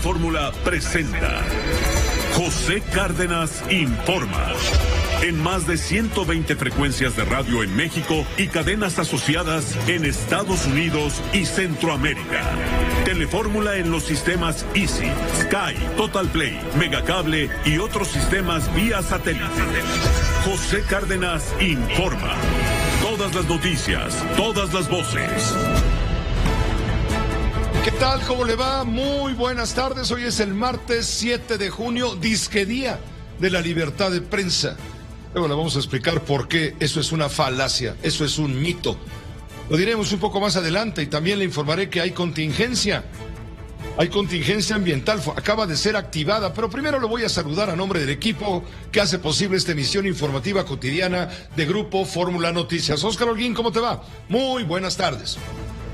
Fórmula presenta José Cárdenas Informa. En más de 120 frecuencias de radio en México y cadenas asociadas en Estados Unidos y Centroamérica. Telefórmula en los sistemas Easy, Sky, Total Play, Megacable y otros sistemas vía satélite. José Cárdenas Informa. Todas las noticias, todas las voces. ¿Qué tal? ¿Cómo le va? Muy buenas tardes. Hoy es el martes 7 de junio, disque día de la libertad de prensa. Luego le vamos a explicar por qué eso es una falacia, eso es un mito. Lo diremos un poco más adelante y también le informaré que hay contingencia. Hay contingencia ambiental, acaba de ser activada, pero primero lo voy a saludar a nombre del equipo que hace posible esta emisión informativa cotidiana de Grupo Fórmula Noticias. Óscar Holguín, ¿cómo te va? Muy buenas tardes.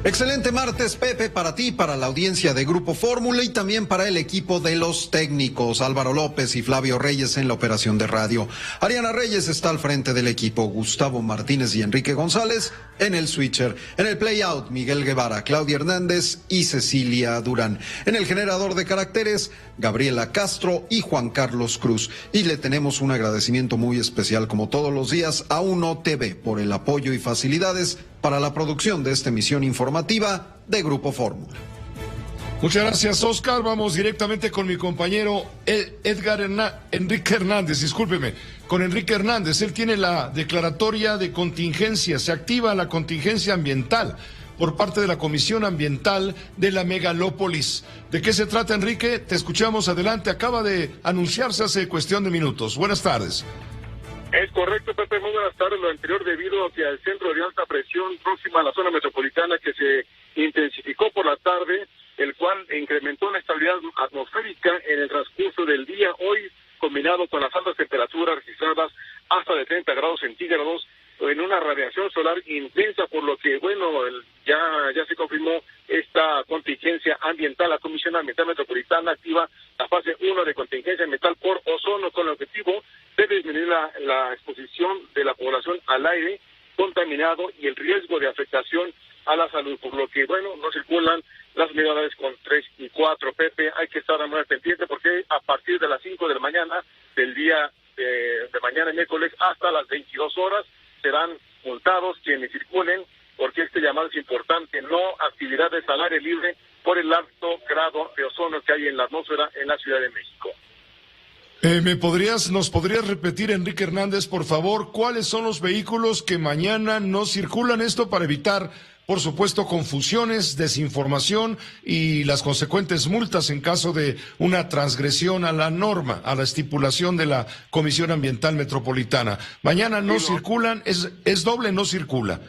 Excelente martes, Pepe, para ti, para la audiencia de Grupo Fórmula y también para el equipo de los técnicos, Álvaro López y Flavio Reyes en la operación de radio. Ariana Reyes está al frente del equipo, Gustavo Martínez y Enrique González en el switcher. En el playout, Miguel Guevara, Claudia Hernández y Cecilia Durán. En el generador de caracteres, Gabriela Castro y Juan Carlos Cruz. Y le tenemos un agradecimiento muy especial, como todos los días, a Uno TV por el apoyo y facilidades para la producción de esta emisión informativa de Grupo Fórmula. Muchas gracias, Óscar. Vamos directamente con mi compañero Enrique Hernández, discúlpeme, con Enrique Hernández. Él tiene la declaratoria de contingencia, se activa la contingencia ambiental por parte de la Comisión Ambiental de la Megalópolis. ¿De qué se trata, Enrique? Te escuchamos, adelante. Acaba de anunciarse hace cuestión de minutos. Buenas tardes. Es correcto, Pepe, muy buenas tardes. Lo anterior debido a que el centro de alta presión próxima a la zona metropolitana que se intensificó por la tarde, el cual incrementó la estabilidad atmosférica en el transcurso del día hoy, combinado con las altas temperaturas registradas hasta de 30 grados centígrados, en una radiación solar intensa, por lo que, bueno, ya se confirmó esta contingencia ambiental. La Comisión Ambiental Metropolitana activa la fase 1 de contingencia ambiental por ozono con el objetivo de disminuir la exposición de la población al aire contaminado y el riesgo de afectación a la salud, por lo que, bueno, no circulan las unidades con 3 y 4. Pepe, hay que estar muy pendiente porque a partir de las 5 de la mañana del día de mañana, miércoles, hasta las 22 horas, serán multados quienes circulen, porque este llamado es importante: no actividades al aire libre por el alto grado de ozono que hay en la atmósfera en la Ciudad de México. ¿Nos podrías repetir, Enrique Hernández, por favor, cuáles son los vehículos que mañana no circulan? Esto para evitar, por supuesto, confusiones, desinformación y las consecuentes multas en caso de una transgresión a la norma, a la estipulación de la Comisión Ambiental Metropolitana. Mañana no circulan, es doble no circula.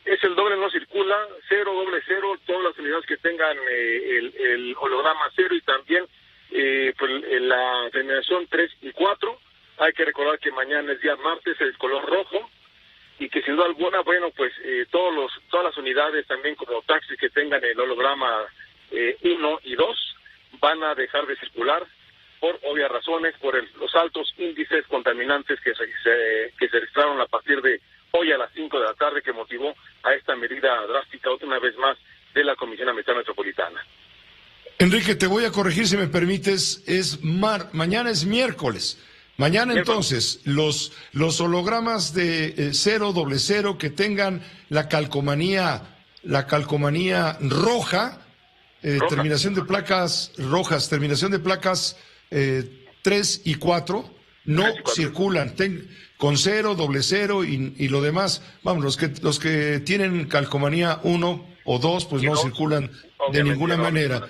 Es el doble no circula, 0, doble 0, todas las unidades que tengan el holograma 0 y también la terminación 3 y 4. Hay que recordar que mañana es día martes, el color rojo, y que sin duda alguna, bueno, pues todas las unidades también como taxis que tengan el holograma 1 y 2 van a dejar de circular por obvias razones, por los altos índices contaminantes que se registraron a partir de hoy a las 5 de la tarde, que motivó a esta medida drástica una vez más de la Comisión Ambiental Metropolitana. Enrique, te voy a corregir si me permites, mañana es miércoles. Mañana entonces, los hologramas de 0, doble 0 que tengan la calcomanía roja, terminación de placas rojas, terminación de placas 3 y 4, no circulan. Con 0, doble 0 y lo demás, vamos, los que tienen calcomanía 1 o 2, pues no circulan de ninguna manera.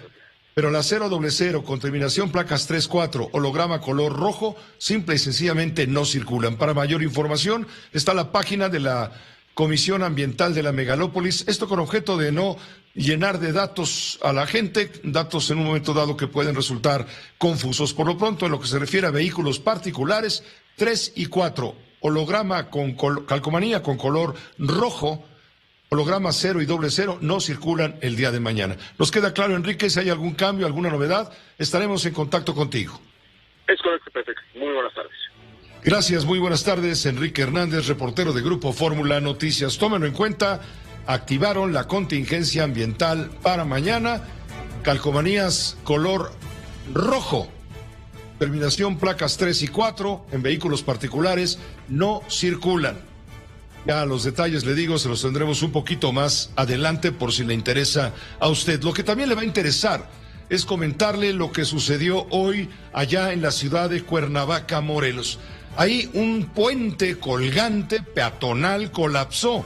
Pero la 0, doble 0 con terminación placas 3, 4, holograma color rojo, simple y sencillamente no circulan. Para mayor información está la página de la Comisión Ambiental de la Megalópolis, esto con objeto de no llenar de datos a la gente, datos en un momento dado que pueden resultar confusos. Por lo pronto, en lo que se refiere a vehículos particulares, 3 y 4, holograma con calcomanía con color rojo, holograma 0 y doble 0 no circulan el día de mañana. ¿Nos queda claro, Enrique? Si hay algún cambio, alguna novedad, estaremos en contacto contigo. Es correcto, perfecto. Muy buenas tardes. Gracias, muy buenas tardes. Enrique Hernández, reportero de Grupo Fórmula Noticias. Tómenlo en cuenta, activaron la contingencia ambiental para mañana. Calcomanías color rojo. Terminación placas 3 y 4 en vehículos particulares no circulan. Ya los detalles, le digo, se los tendremos un poquito más adelante por si le interesa a usted. Lo que también le va a interesar es comentarle lo que sucedió hoy allá en la ciudad de Cuernavaca, Morelos. Ahí un puente colgante peatonal colapsó.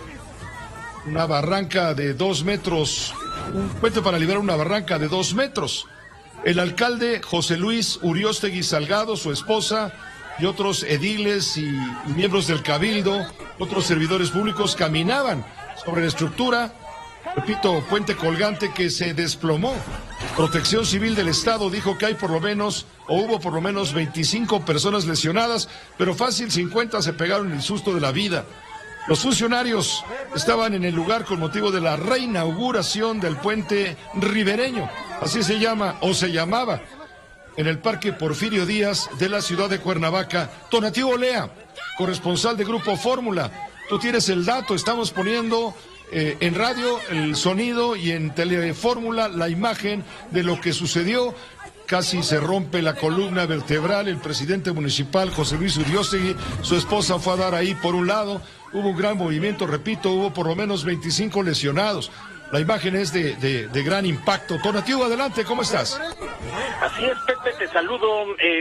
Una barranca de 2 metros, un puente para liberar una barranca de 2 metros. El alcalde José Luis Uriostegui Salgado, su esposa y otros ediles y miembros del cabildo, otros servidores públicos caminaban sobre la estructura, repito, puente colgante que se desplomó. Protección Civil del Estado dijo que hubo por lo menos 25 personas lesionadas, pero fácil 50 se pegaron el susto de la vida. Los funcionarios estaban en el lugar con motivo de la reinauguración del puente ribereño, así se llama o se llamaba, en el Parque Porfirio Díaz de la ciudad de Cuernavaca. Tonatiuh Olea, corresponsal de Grupo Fórmula, tú tienes el dato, estamos poniendo en radio el sonido y en Telefórmula la imagen de lo que sucedió. Casi se rompe la columna vertebral el presidente municipal José Luis Uriostegui, su esposa fue a dar ahí por un lado, hubo un gran movimiento, repito, hubo por lo menos 25 lesionados. La imagen es de gran impacto. Tonatiuh, adelante, ¿cómo estás? Así es, Pepe, te saludo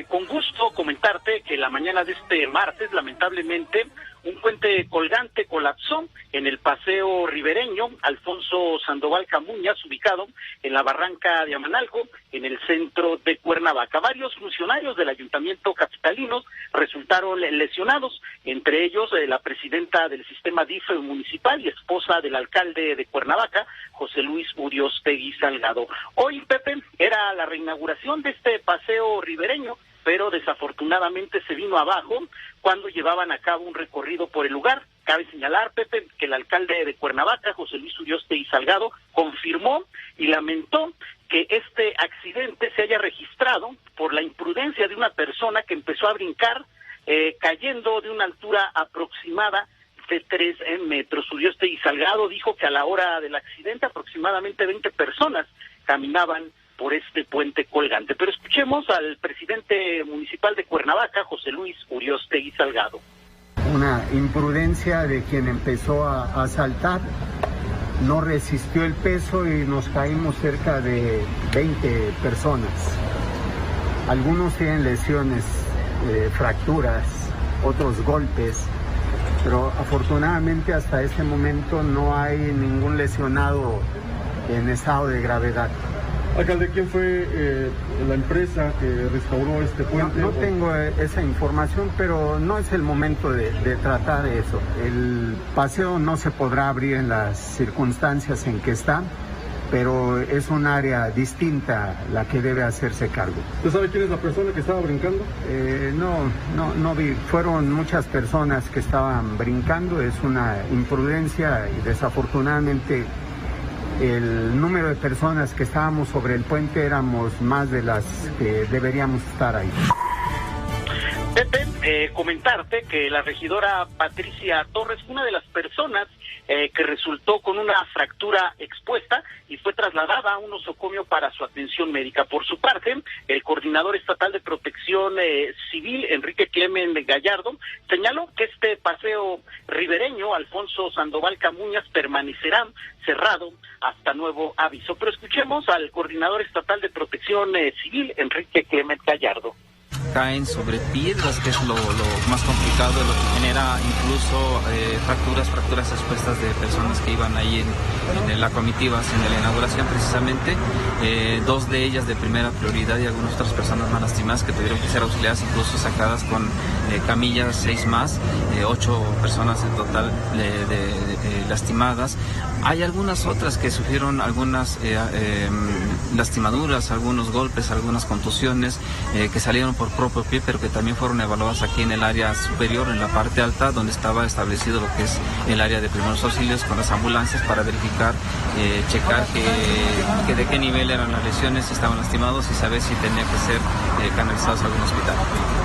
con gusto, comentarte que la mañana de este martes, lamentablemente, un puente colgante colapsó en el paseo ribereño Alfonso Sandoval Camuñas, ubicado en la barranca de Amanalco, en el centro de Cuernavaca. Varios funcionarios del ayuntamiento capitalino resultaron lesionados, entre ellos la presidenta del sistema DIF municipal y esposa del alcalde de Cuernavaca, José Luis Uriostegui Salgado. Hoy, Pepe, era la reinauguración de este paseo ribereño, pero desafortunadamente se vino abajo cuando llevaban a cabo un recorrido por el lugar. Cabe señalar, Pepe, que el alcalde de Cuernavaca, José Luis Uriostegui Salgado, confirmó y lamentó que este accidente se haya registrado por la imprudencia de una persona que empezó a brincar, cayendo de una altura aproximada de 3 metros. Uriostegui Salgado dijo que a la hora del accidente aproximadamente 20 personas caminaban por este puente colgante. Pero escuchemos al presidente municipal de Cuernavaca, José Luis Uriostegui Salgado. Una imprudencia de quien empezó a saltar, no resistió el peso y nos caímos cerca de 20 personas. Algunos tienen lesiones, fracturas, otros golpes, pero afortunadamente hasta este momento no hay ningún lesionado en estado de gravedad. Alcalde, ¿quién fue la empresa que restauró este puente? No tengo esa información, pero no es el momento de tratar eso. El paseo no se podrá abrir en las circunstancias en que está, pero es un área distinta la que debe hacerse cargo. ¿Usted sabe quién es la persona que estaba brincando? No vi. Fueron muchas personas que estaban brincando, es una imprudencia y desafortunadamente el número de personas que estábamos sobre el puente éramos más de las que deberíamos estar ahí. Pepe, comentarte que la regidora Patricia Torres fue una de las personas que resultó con una fractura expuesta y fue trasladada a un nosocomio para su atención médica. Por su parte, el coordinador estatal de protección civil, Enrique Clemen Gallardo, señaló que este paseo ribereño, Alfonso Sandoval Camuñas, permanecerá cerrado hasta nuevo aviso. Pero escuchemos al coordinador estatal de protección civil, Enrique Clemen Gallardo. Caen sobre piedras, que es lo más complicado, lo que genera incluso fracturas expuestas de personas que iban ahí en la comitiva en la inauguración precisamente, 2 de ellas de primera prioridad y algunas otras personas más lastimadas que tuvieron que ser auxiliadas, incluso sacadas con camillas, 6 más, 8 personas en total lastimadas. Hay algunas otras que sufrieron algunas lastimaduras, algunos golpes, algunas contusiones que salieron por propio pie, pero que también fueron evaluadas aquí en el área superior, en la parte alta, donde estaba establecido lo que es el área de primeros auxilios con las ambulancias para verificar, checar que de qué nivel eran las lesiones, si estaban lastimados y saber si tenía que ser canalizados a algún hospital.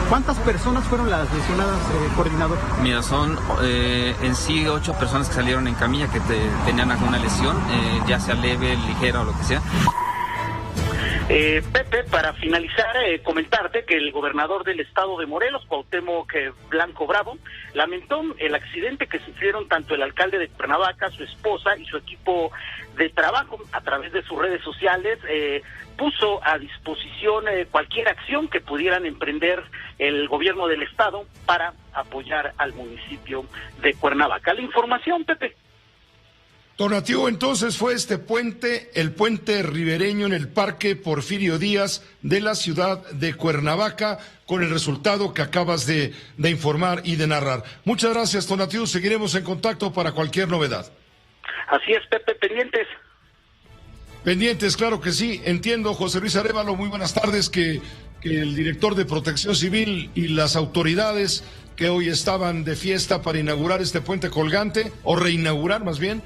¿Cuántas personas fueron las lesionadas, coordinador? Mira, son en sí 8 personas que salieron en camilla que tenían alguna lesión, ya sea leve, ligera o lo que sea. Pepe, para finalizar, comentarte que el gobernador del estado de Morelos, Cuauhtémoc Blanco Bravo, lamentó el accidente que sufrieron tanto el alcalde de Cuernavaca, su esposa y su equipo de trabajo. A través de sus redes sociales puso a disposición cualquier acción que pudieran emprender el gobierno del estado para apoyar al municipio de Cuernavaca. La información, Pepe. Donativo, entonces fue este puente, el puente ribereño en el Parque Porfirio Díaz de la ciudad de Cuernavaca, con el resultado que acabas de informar y de narrar. Muchas gracias, Donativo. Seguiremos en contacto para cualquier novedad. Así es, Pepe, pendientes. Pendientes, claro que sí. Entiendo, José Luis Arévalo, muy buenas tardes, que el director de Protección Civil y las autoridades que hoy estaban de fiesta para inaugurar este puente colgante, o reinaugurar más bien,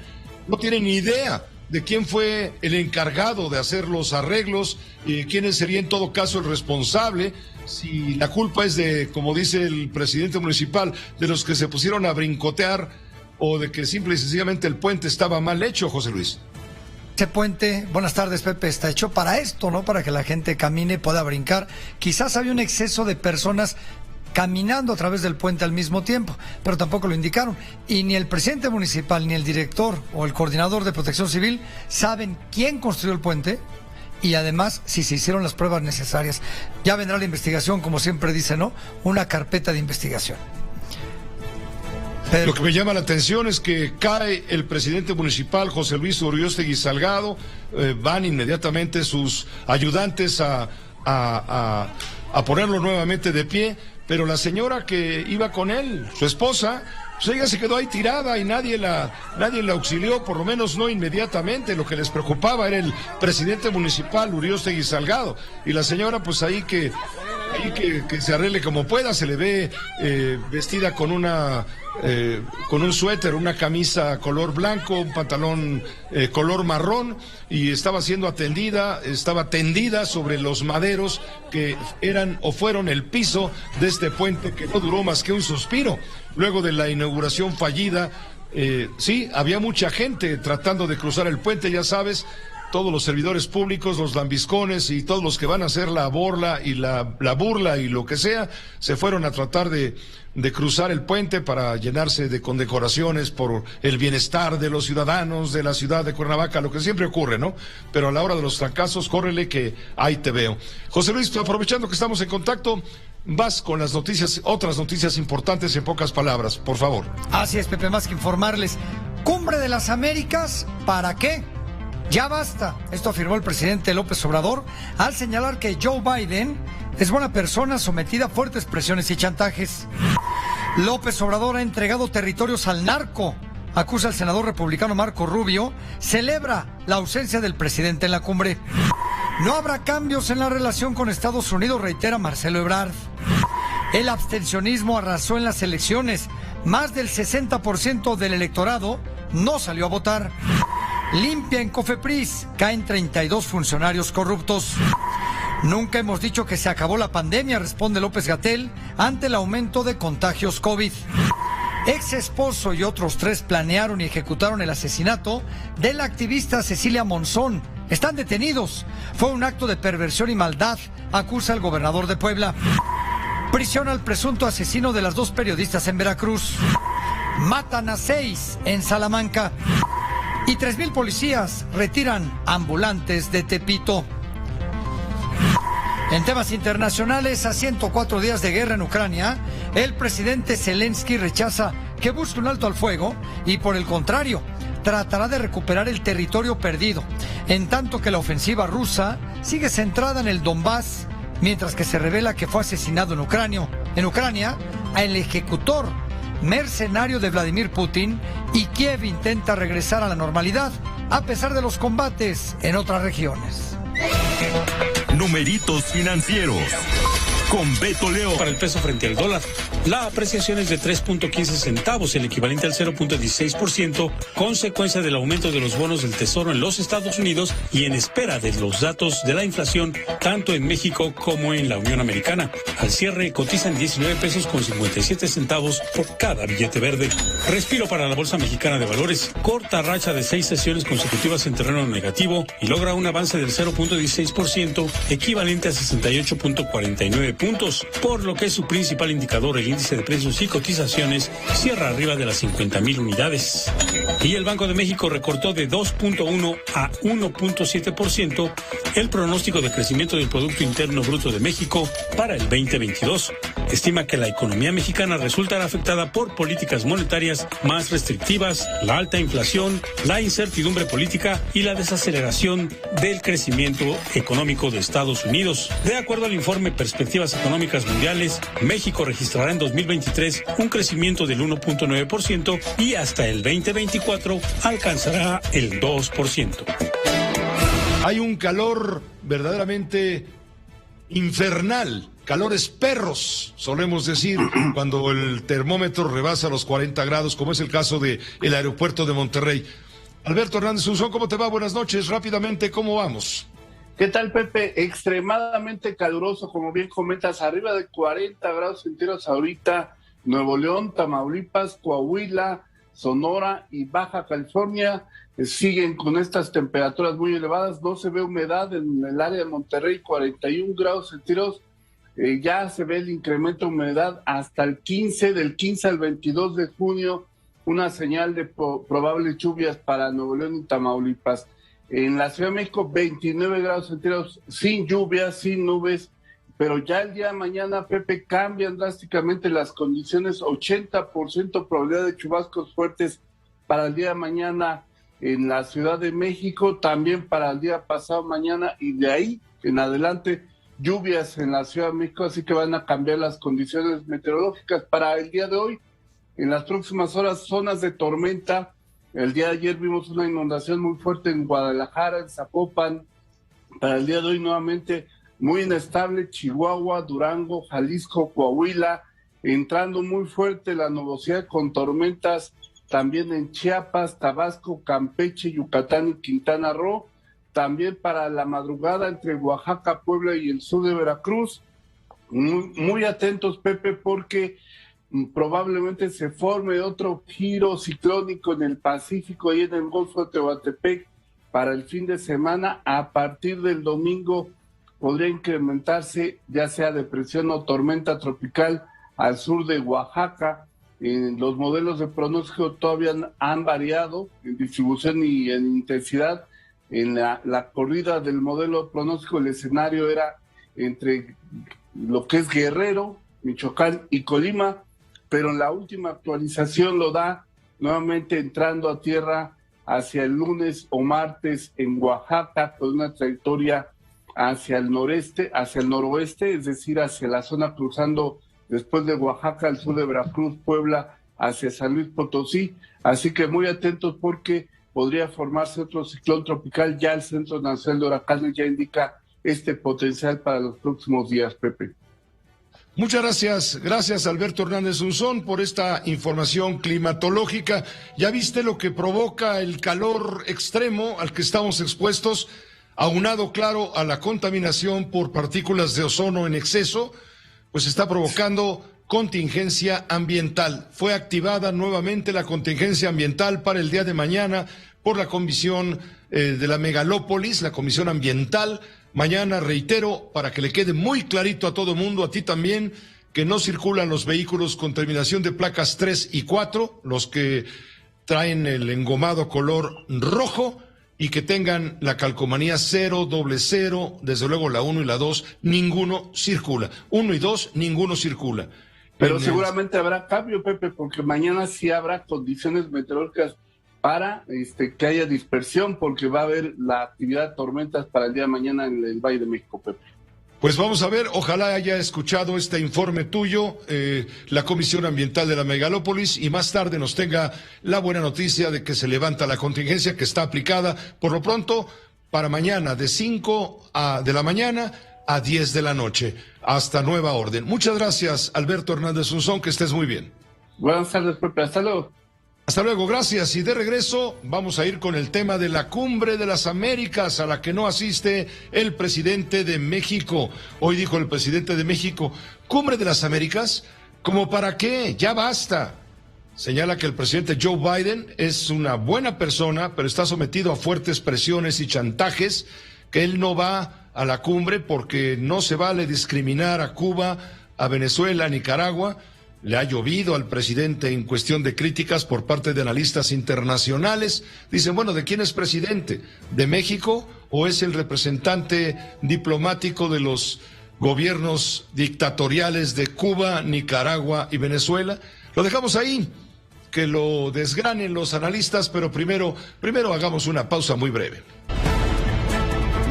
no tienen ni idea de quién fue el encargado de hacer los arreglos y quién sería en todo caso el responsable, si la culpa es de, como dice el presidente municipal, de los que se pusieron a brincotear o de que simple y sencillamente el puente estaba mal hecho, José Luis. Ese puente, buenas tardes, Pepe, está hecho para esto, ¿no? Para que la gente camine, pueda brincar. Quizás había un exceso de personas caminando a través del puente al mismo tiempo, pero tampoco lo indicaron. Y ni el presidente municipal, ni el director o el coordinador de Protección Civil saben quién construyó el puente y además si se hicieron las pruebas necesarias. Ya vendrá la investigación, como siempre dice, ¿no? Una carpeta de investigación. Lo que me llama la atención es que cae el presidente municipal, José Luis Uriostegui Salgado, van inmediatamente sus ayudantes a ponerlo nuevamente de pie, pero la señora que iba con él, su esposa, pues ella se quedó ahí tirada y nadie la auxilió, por lo menos no inmediatamente. Lo que les preocupaba era el presidente municipal, Uriostegui Salgado, y la señora pues ahí que se arregle como pueda. Se le ve vestida con con un suéter, una camisa color blanco, un pantalón color marrón, y estaba tendida sobre los maderos que eran o fueron el piso de este puente, que no duró más que un suspiro. Luego de la inauguración fallida, sí, había mucha gente tratando de cruzar el puente, ya sabes, todos los servidores públicos, los lambiscones y todos los que van a hacer la burla y la burla y lo que sea, se fueron a tratar de cruzar el puente para llenarse de condecoraciones por el bienestar de los ciudadanos de la ciudad de Cuernavaca, lo que siempre ocurre, ¿no? Pero a la hora de los fracasos, córrele que ahí te veo. José Luis, aprovechando que estamos en contacto, vas con las noticias, otras noticias importantes en pocas palabras, por favor. Así es, Pepe, más que informarles. Cumbre de las Américas, ¿para qué? Ya basta, esto afirmó el presidente López Obrador al señalar que Joe Biden es buena persona sometida a fuertes presiones y chantajes. López Obrador ha entregado territorios al narco, acusa al senador republicano Marco Rubio, celebra la ausencia del presidente en la cumbre. No habrá cambios en la relación con Estados Unidos, reitera Marcelo Ebrard. El abstencionismo arrasó en las elecciones, más del 60% del electorado no salió a votar. Limpia en Cofepris, caen 32 funcionarios corruptos. Nunca hemos dicho que se acabó la pandemia, responde López-Gatell ante el aumento de contagios COVID. Ex esposo y otros 3 planearon y ejecutaron el asesinato de la activista Cecilia Monzón. Están detenidos. Fue un acto de perversión y maldad, acusa el gobernador de Puebla. Prisión al presunto asesino de las 2 periodistas en Veracruz. Matan a 6 en Salamanca. Y 3,000 policías retiran ambulantes de Tepito. En temas internacionales, a 104 días de guerra en Ucrania, el presidente Zelensky rechaza que busque un alto al fuego y, por el contrario, tratará de recuperar el territorio perdido, en tanto que la ofensiva rusa sigue centrada en el Donbass, mientras que se revela que fue asesinado en Ucrania, el ejecutor mercenario de Vladimir Putin, y Kiev intenta regresar a la normalidad a pesar de los combates en otras regiones. Numeritos financieros. con Beto León. Para el peso frente al dólar, la apreciación es de 3.15 centavos, el equivalente al 0.16%, consecuencia del aumento de los bonos del Tesoro en los Estados Unidos y en espera de los datos de la inflación, tanto en México como en la Unión Americana. Al cierre cotizan 19 pesos con 57 centavos por cada billete verde. Respiro para la Bolsa Mexicana de Valores. Corta racha de 6 sesiones consecutivas en terreno negativo y logra un avance del 0.16%, equivalente a 68.49 puntos, por lo que su principal indicador, el índice de precios y cotizaciones, cierra arriba de las 50,000 unidades. Y el Banco de México recortó de 2.1 a 1.7% el pronóstico de crecimiento del Producto Interno Bruto de México para el 2022. Estima que la economía mexicana resultará afectada por políticas monetarias más restrictivas, la alta inflación, la incertidumbre política y la desaceleración del crecimiento económico de Estados Unidos. De acuerdo al informe Perspectivas Económicas Mundiales, México registrará en 2023 un crecimiento del 1.9% y hasta el 2024 alcanzará el 2%. Hay un calor verdaderamente infernal, calores perros, solemos decir, cuando el termómetro rebasa los 40 grados, como es el caso del aeropuerto de Monterrey. Alberto Hernández Unzón, ¿cómo te va? Buenas noches. Rápidamente, ¿cómo vamos? ¿Qué tal, Pepe? Extremadamente caluroso, como bien comentas, arriba de 40 grados centígrados ahorita, Nuevo León, Tamaulipas, Coahuila, Sonora y Baja California siguen con estas temperaturas muy elevadas. No se ve humedad en el área de Monterrey, 41 grados centígrados. Ya se ve el incremento de humedad hasta el 15, del 15 al 22 de junio, una señal de probables lluvias para Nuevo León y Tamaulipas. En la Ciudad de México, 29 grados centígrados, sin lluvias, sin nubes, pero ya el día de mañana, Pepe, cambian drásticamente las condiciones, 80% probabilidad de chubascos fuertes para el día de mañana en la Ciudad de México, también para el día pasado mañana, y de ahí en adelante lluvias en la Ciudad de México, así que van a cambiar las condiciones meteorológicas para el día de hoy. En las próximas horas, zonas de tormenta. El día de ayer vimos una inundación muy fuerte en Guadalajara, en Zapopan. Para el día de hoy nuevamente muy inestable, Chihuahua, Durango, Jalisco, Coahuila, entrando muy fuerte la nubosidad con tormentas también en Chiapas, Tabasco, Campeche, Yucatán y Quintana Roo. También para la madrugada entre Oaxaca, Puebla y el sur de Veracruz. Muy atentos, Pepe, porque probablemente se forme otro giro ciclónico en el Pacífico y en el Golfo de Tehuantepec para el fin de semana. A partir del domingo podría incrementarse ya sea depresión o tormenta tropical al sur de Oaxaca. Los modelos de pronóstico todavía han variado en distribución y en intensidad. En la corrida del modelo de pronóstico, el escenario era entre lo que es Guerrero, Michoacán y Colima, pero en la última actualización lo da nuevamente entrando a tierra hacia el lunes o martes en Oaxaca, con una trayectoria hacia el noreste, hacia el noroeste, es decir, hacia la zona cruzando después de Oaxaca, al sur de Veracruz, Puebla, hacia San Luis Potosí. Así que muy atentos porque podría formarse otro ciclón tropical. Ya el Centro Nacional de Huracanes ya indica este potencial para los próximos días, Pepe. Muchas gracias Alberto Hernández Unzón por esta información climatológica. ¿Ya viste lo que provoca el calor extremo al que estamos expuestos, aunado, claro, a la contaminación por partículas de ozono en exceso? Pues está provocando contingencia ambiental. Fue activada nuevamente la contingencia ambiental para el día de mañana por la Comisión de la Megalópolis, la Comisión Ambiental. Mañana, reitero, para que le quede muy clarito a todo mundo, a ti también, que no circulan los vehículos con terminación de placas 3 y 4, los que traen el engomado color rojo y que tengan la calcomanía 000, desde luego la 1 y la 2, ninguno circula. 1 y 2, ninguno circula. Pero seguramente habrá cambio, Pepe, porque mañana sí habrá condiciones meteorológicas para que haya dispersión, porque va a haber la actividad de tormentas para el día de mañana en el Valle de México, Pepe. Pues vamos a ver, ojalá haya escuchado este informe tuyo, la Comisión Ambiental de la Megalópolis, y más tarde nos tenga la buena noticia de que se levanta la contingencia que está aplicada, por lo pronto, para mañana, de 5 de la mañana a 10 de la noche. hasta nueva orden. Muchas gracias, Alberto Hernández Unzón, que estés muy bien. Buenas tardes, Pepe, hasta luego. Hasta luego, gracias. Y de regreso vamos a ir con el tema de la Cumbre de las Américas, a la que no asiste el presidente de México. Hoy dijo el presidente de México, ¿Cumbre de las Américas? ¿Cómo para qué? Ya basta. Señala que el presidente Joe Biden es una buena persona, pero está sometido a fuertes presiones y chantajes, que él no va a la cumbre porque no se vale discriminar a Cuba, a Venezuela, a Nicaragua. Le ha llovido al presidente en cuestión de críticas por parte de analistas internacionales. Dicen, bueno, ¿de quién es presidente? ¿De México o es el representante diplomático de los gobiernos dictatoriales de Cuba, Nicaragua y Venezuela? Lo dejamos ahí, que lo desgranen los analistas, pero primero hagamos una pausa muy breve.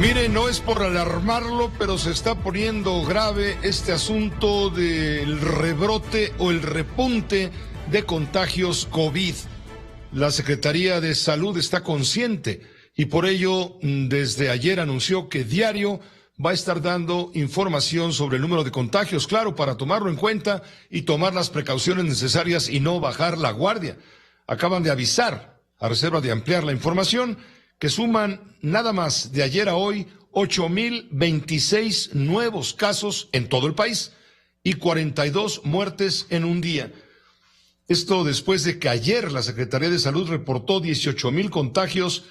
Mire, no es por alarmarlo, pero se está poniendo grave este asunto del rebrote o el repunte de contagios COVID. La Secretaría de Salud está consciente y por ello desde ayer anunció que diario va a estar dando información sobre el número de contagios, claro, para tomarlo en cuenta y tomar las precauciones necesarias y no bajar la guardia. Acaban de avisar, a reserva de ampliar la información, que suman nada más de ayer a hoy 8,026 nuevos casos en todo el país y 42 muertes en un día. Esto después de que ayer la Secretaría de Salud reportó 18,000 contagios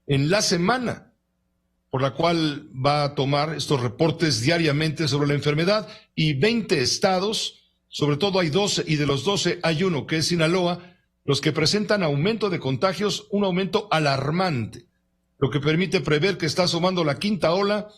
en la semana, por la cual va a tomar estos reportes diariamente sobre la enfermedad, y 20 estados, sobre todo hay 12, y de los 12 hay uno que es Sinaloa, los que presentan aumento de contagios, un aumento alarmante, lo que permite prever que está asomando la quinta ola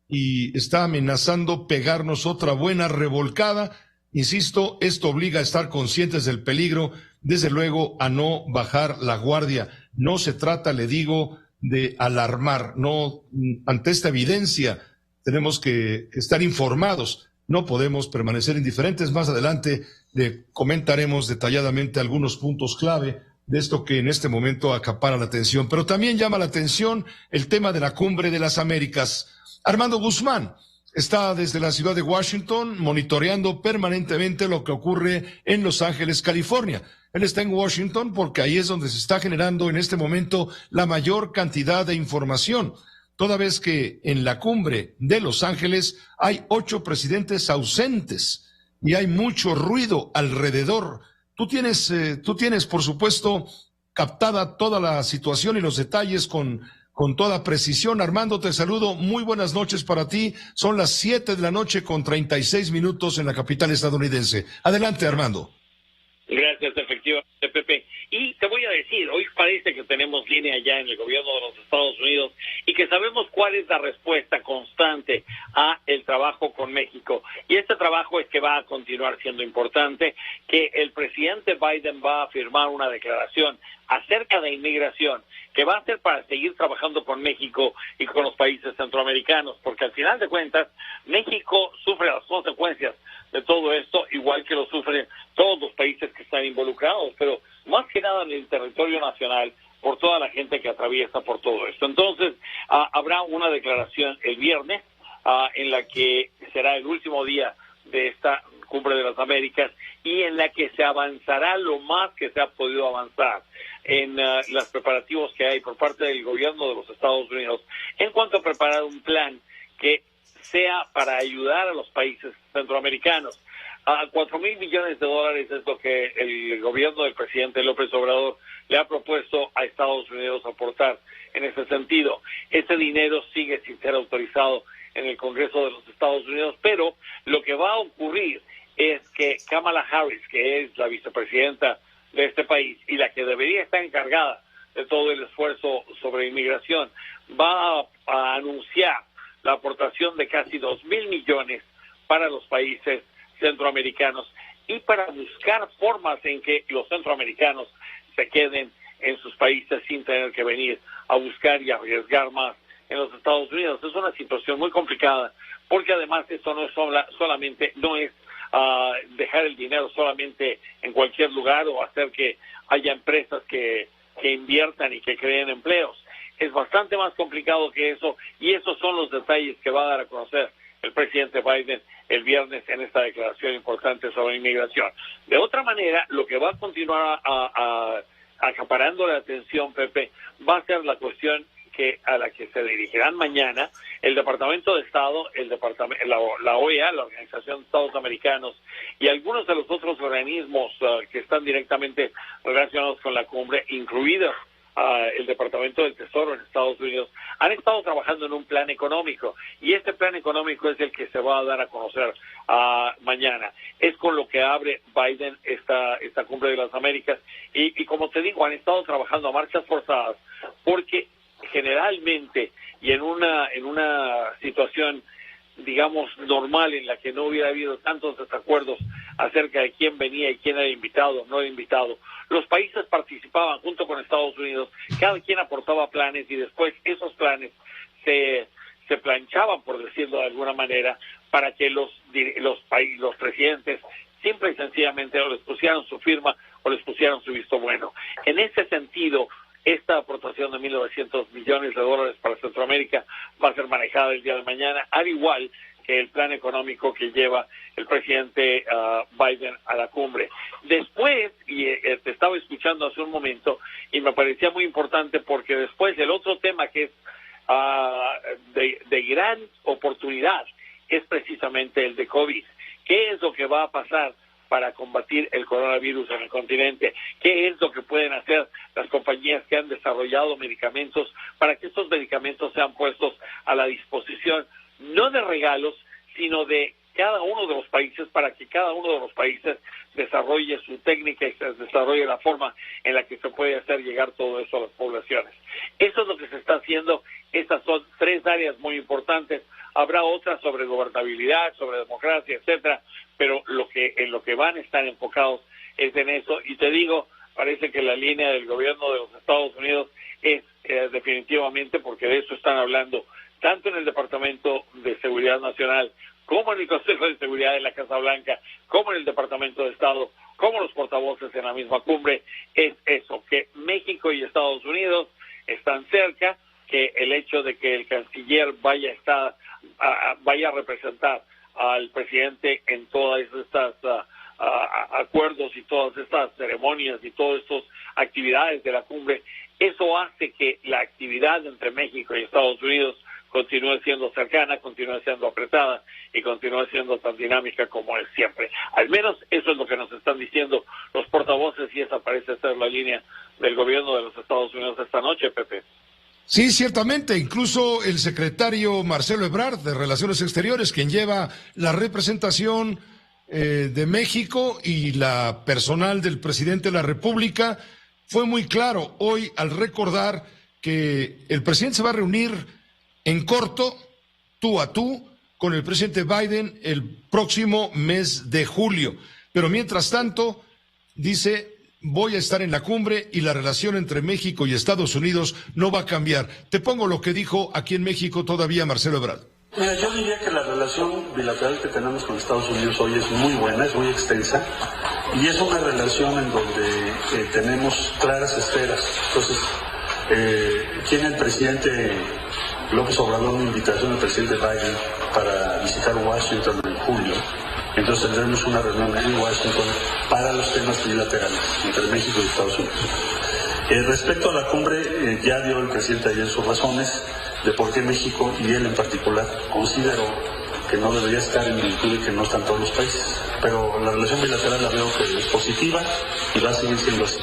y está amenazando pegarnos otra buena revolcada. Insisto, esto obliga a estar conscientes del peligro, desde luego a no bajar la guardia. No se trata, le digo, de alarmar, no, ante esta evidencia tenemos que estar informados, no podemos permanecer indiferentes. Más adelante le comentaremos detalladamente algunos puntos clave de esto que en este momento acapara la atención, pero también llama la atención el tema de la Cumbre de las Américas. Armando Guzmán está desde la ciudad de Washington monitoreando permanentemente lo que ocurre en Los Ángeles, California. Él está en Washington porque ahí es donde se está generando en este momento la mayor cantidad de información, toda vez que en la cumbre de Los Ángeles hay 8 presidentes ausentes y hay mucho ruido alrededor. Tú tienes, por supuesto, captada toda la situación y los detalles con toda precisión. Armando, te saludo. Muy buenas noches para ti. Son las 7:36 p.m. en la capital estadounidense. Adelante, Armando. Gracias, efectivamente, Pepe. Y te voy a decir, hoy parece que tenemos línea ya en el gobierno de los Estados Unidos y que sabemos cuál es la respuesta constante a el trabajo con México. Y este trabajo es que va a continuar siendo importante, que el presidente Biden va a firmar una declaración acerca de inmigración, que va a ser para seguir trabajando con México y con los países centroamericanos, porque al final de cuentas, México sufre las consecuencias de todo esto, igual que lo sufren todos los países que están involucrados, pero más que nada en el territorio nacional, por toda la gente que atraviesa por todo esto. Entonces, habrá una declaración el viernes, en la que será el último día de esta Cumbre de las Américas y en la que se avanzará lo más que se ha podido avanzar en los preparativos que hay por parte del gobierno de los Estados Unidos en cuanto a preparar un plan que sea para ayudar a los países centroamericanos. A $4,000 millones es lo que el gobierno del presidente López Obrador le ha propuesto a Estados Unidos aportar en ese sentido. Ese dinero sigue sin ser autorizado en el Congreso de los Estados Unidos, pero lo que va a ocurrir es que Kamala Harris, que es la vicepresidenta de este país y la que debería estar encargada de todo el esfuerzo sobre inmigración, va a anunciar la aportación de casi $2,000 millones para los países centroamericanos y para buscar formas en que los centroamericanos se queden en sus países sin tener que venir a buscar y arriesgar más en los Estados Unidos. Es una situación muy complicada porque además esto no es solamente dejar el dinero solamente en cualquier lugar o hacer que haya empresas que inviertan y que creen empleos. Es bastante más complicado que eso y esos son los detalles que va a dar a conocer el presidente Biden el viernes en esta declaración importante sobre inmigración. De otra manera, lo que va a continuar acaparando la atención, Pepe, va a ser la cuestión a la que se dirigirán mañana el Departamento de Estado, la OEA, la Organización de Estados Americanos, y algunos de los otros organismos que están directamente relacionados con la cumbre, incluidos el Departamento del Tesoro en Estados Unidos, han estado trabajando en un plan económico, y este plan económico es el que se va a dar a conocer mañana. Es con lo que abre Biden esta cumbre de las Américas, y como te digo, han estado trabajando a marchas forzadas, porque generalmente, y en una situación, digamos, normal, en la que no hubiera habido tantos desacuerdos acerca de quién venía y quién era invitado o no era invitado, los países participaban junto con Estados Unidos, cada quien aportaba planes, y después esos planes se planchaban, por decirlo de alguna manera, para que los presidentes simple y sencillamente o les pusieran su firma o les pusieran su visto bueno. En ese sentido, esta aportación de $1.900 millones para Centroamérica va a ser manejada el día de mañana, al igual que el plan económico que lleva el presidente Biden a la cumbre. Después, y te estaba escuchando hace un momento, y me parecía muy importante porque después el otro tema que es de gran oportunidad es precisamente el de COVID. ¿Qué es lo que va a pasar para combatir el coronavirus en el continente? ¿Qué es lo que pueden hacer las compañías que han desarrollado medicamentos para que estos medicamentos sean puestos a la disposición, no de regalos, sino de cada uno de los países, para que cada uno de los países desarrolle su técnica y se desarrolle la forma en la que se puede hacer llegar todo eso a las poblaciones? Eso es lo que se está haciendo. Estas son 3 áreas muy importantes. Habrá otras sobre gobernabilidad, sobre democracia, etcétera, pero en lo que van a estar enfocados es en eso. Y te digo, parece que la línea del gobierno de los Estados Unidos es definitivamente, porque de eso están hablando tanto en el Departamento de Seguridad Nacional, como en el Consejo de Seguridad de la Casa Blanca, como en el Departamento de Estado, como los portavoces en la misma cumbre, es eso, que México y Estados Unidos están cerca, que el hecho de que el canciller vaya a representar al presidente en todas estas acuerdos y todas estas ceremonias y todas estas actividades de la cumbre, eso hace que la actividad entre México y Estados Unidos continúe siendo cercana, continúe siendo apretada y continúe siendo tan dinámica como es siempre. Al menos eso es lo que nos están diciendo los portavoces, y esa parece ser la línea del gobierno de los Estados Unidos esta noche, Pepe. Sí, ciertamente, incluso el secretario Marcelo Ebrard de Relaciones Exteriores, quien lleva la representación de México y la personal del presidente de la República, fue muy claro hoy al recordar que el presidente se va a reunir en corto, tú a tú, con el presidente Biden el próximo mes de julio. Pero mientras tanto, dice, voy a estar en la cumbre y la relación entre México y Estados Unidos no va a cambiar. Te pongo lo que dijo aquí en México todavía Marcelo Ebrard. Mira, yo diría que la relación bilateral que tenemos con Estados Unidos hoy es muy buena, es muy extensa, y es una relación en donde tenemos claras esferas. Entonces, tiene el presidente López Obrador una invitación al presidente Biden para visitar Washington en julio. Entonces tendremos una reunión en Washington para los temas bilaterales entre México y Estados Unidos. Respecto a la cumbre, ya dio el presidente ayer sus razones de por qué México, y él en particular, consideró que no debería estar en virtud de que no están todos los países. Pero la relación bilateral la veo que es positiva y va a seguir siendo así.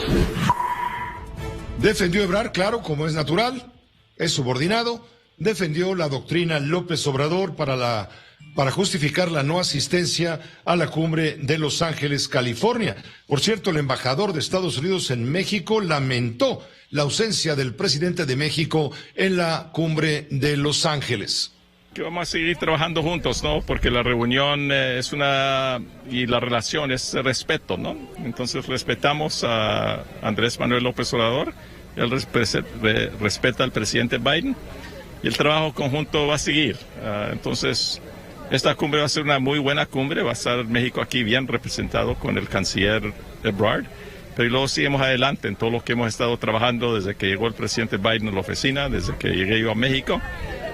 Defendió Ebrard, claro, como es natural, es subordinado. Defendió la doctrina López Obrador para justificar la no asistencia a la cumbre de Los Ángeles, California. Por cierto, el embajador de Estados Unidos en México lamentó la ausencia del presidente de México en la cumbre de Los Ángeles. Que vamos a seguir trabajando juntos, ¿no? Porque la reunión y la relación es respeto, ¿no? Entonces respetamos a Andrés Manuel López Obrador, él respeta al presidente Biden, y el trabajo conjunto va a seguir. Entonces, esta cumbre va a ser una muy buena cumbre, va a estar México aquí bien representado con el canciller Ebrard, pero luego seguimos adelante en todo lo que hemos estado trabajando desde que llegó el presidente Biden a la oficina, desde que llegué yo a México.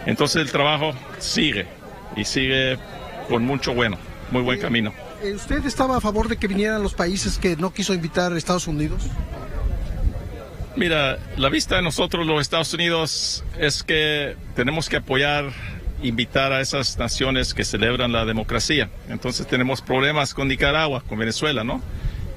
Entonces el trabajo sigue y sigue con mucho muy buen camino. ¿Usted estaba a favor de que vinieran los países que no quiso invitar a Estados Unidos? Mira, la vista de nosotros los Estados Unidos es que tenemos que invitar a esas naciones que celebran la democracia. Entonces tenemos problemas con Nicaragua, con Venezuela, ¿no?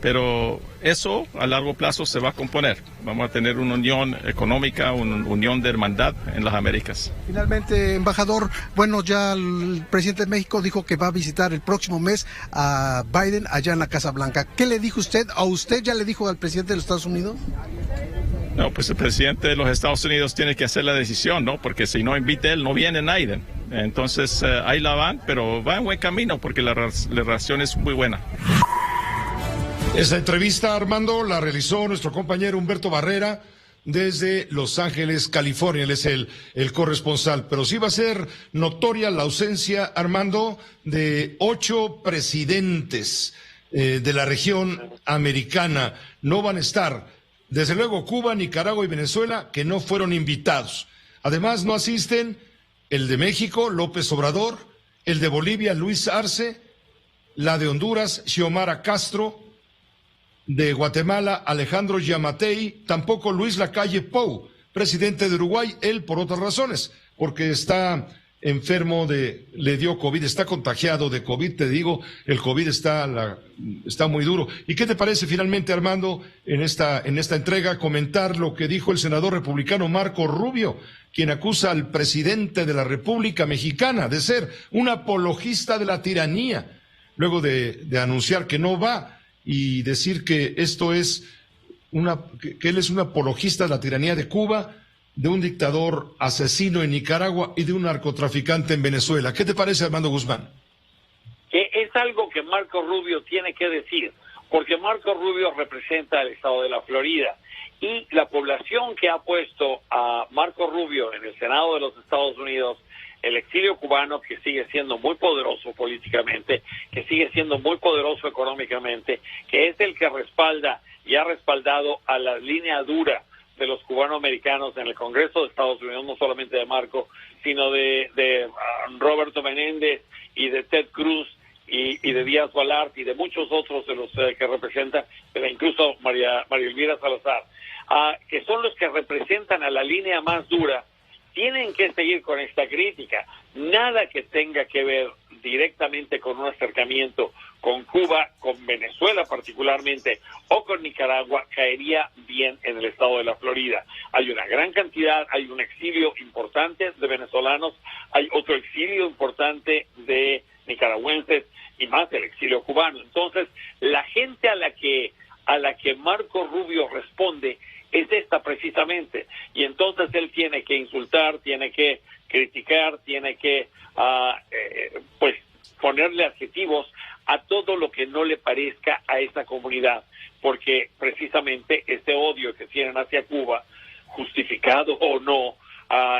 Pero eso a largo plazo se va a componer. Vamos a tener una unión económica, una unión de hermandad en las Américas. Finalmente, embajador, bueno, ya el presidente de México dijo que va a visitar el próximo mes a Biden allá en la Casa Blanca. ¿Qué le dijo usted? ¿O usted ya le dijo al presidente de los Estados Unidos? No, pues el presidente de los Estados Unidos tiene que hacer la decisión, ¿no? Porque si no invita él, no viene nadie. Entonces ahí la van, pero va en buen camino porque la relación es muy buena. Esta entrevista, Armando, la realizó nuestro compañero Humberto Barrera desde Los Ángeles, California. Él es el corresponsal. Pero sí va a ser notoria la ausencia, Armando, de 8 presidentes de la región americana. No van a estar, desde luego, Cuba, Nicaragua y Venezuela, que no fueron invitados. Además, no asisten el de México, López Obrador, el de Bolivia, Luis Arce, la de Honduras, Xiomara Castro, de Guatemala, Alejandro Yamatei, tampoco Luis Lacalle Pou, presidente de Uruguay, él por otras razones, porque está enfermo le dio COVID, está contagiado de COVID, te digo, el COVID está muy duro. ¿Y qué te parece finalmente, Armando, en esta entrega, comentar lo que dijo el senador republicano Marco Rubio, quien acusa al presidente de la República Mexicana de ser un apologista de la tiranía, luego de anunciar que no va y decir que esto es que él es un apologista de la tiranía de Cuba, de un dictador asesino en Nicaragua y de un narcotraficante en Venezuela? ¿Qué te parece, Armando Guzmán? Que es algo que Marco Rubio tiene que decir, porque Marco Rubio representa al estado de la Florida y la población que ha puesto a Marco Rubio en el Senado de los Estados Unidos, el exilio cubano, que sigue siendo muy poderoso políticamente, que sigue siendo muy poderoso económicamente, que es el que respalda y ha respaldado a la línea dura de los cubanoamericanos en el Congreso de Estados Unidos, no solamente de Marco, sino de Roberto Menéndez y de Ted Cruz y de Díaz Balart y de muchos otros de los que representan, incluso María Elvira Salazar, que son los que representan a la línea más dura, tienen que seguir con esta crítica. Nada que tenga que ver directamente con un acercamiento con Cuba, con Venezuela particularmente, o con Nicaragua, caería bien en el estado de la Florida. Hay una gran cantidad, hay un exilio importante de venezolanos, hay otro exilio importante de nicaragüenses y más el exilio cubano. Entonces, la gente a la que Marco Rubio responde es esta precisamente, y entonces él tiene que insultar, tiene que criticar, tiene que pues ponerle adjetivos a todo lo que no le parezca a esa comunidad, porque precisamente ese odio que tienen hacia Cuba, justificado o no,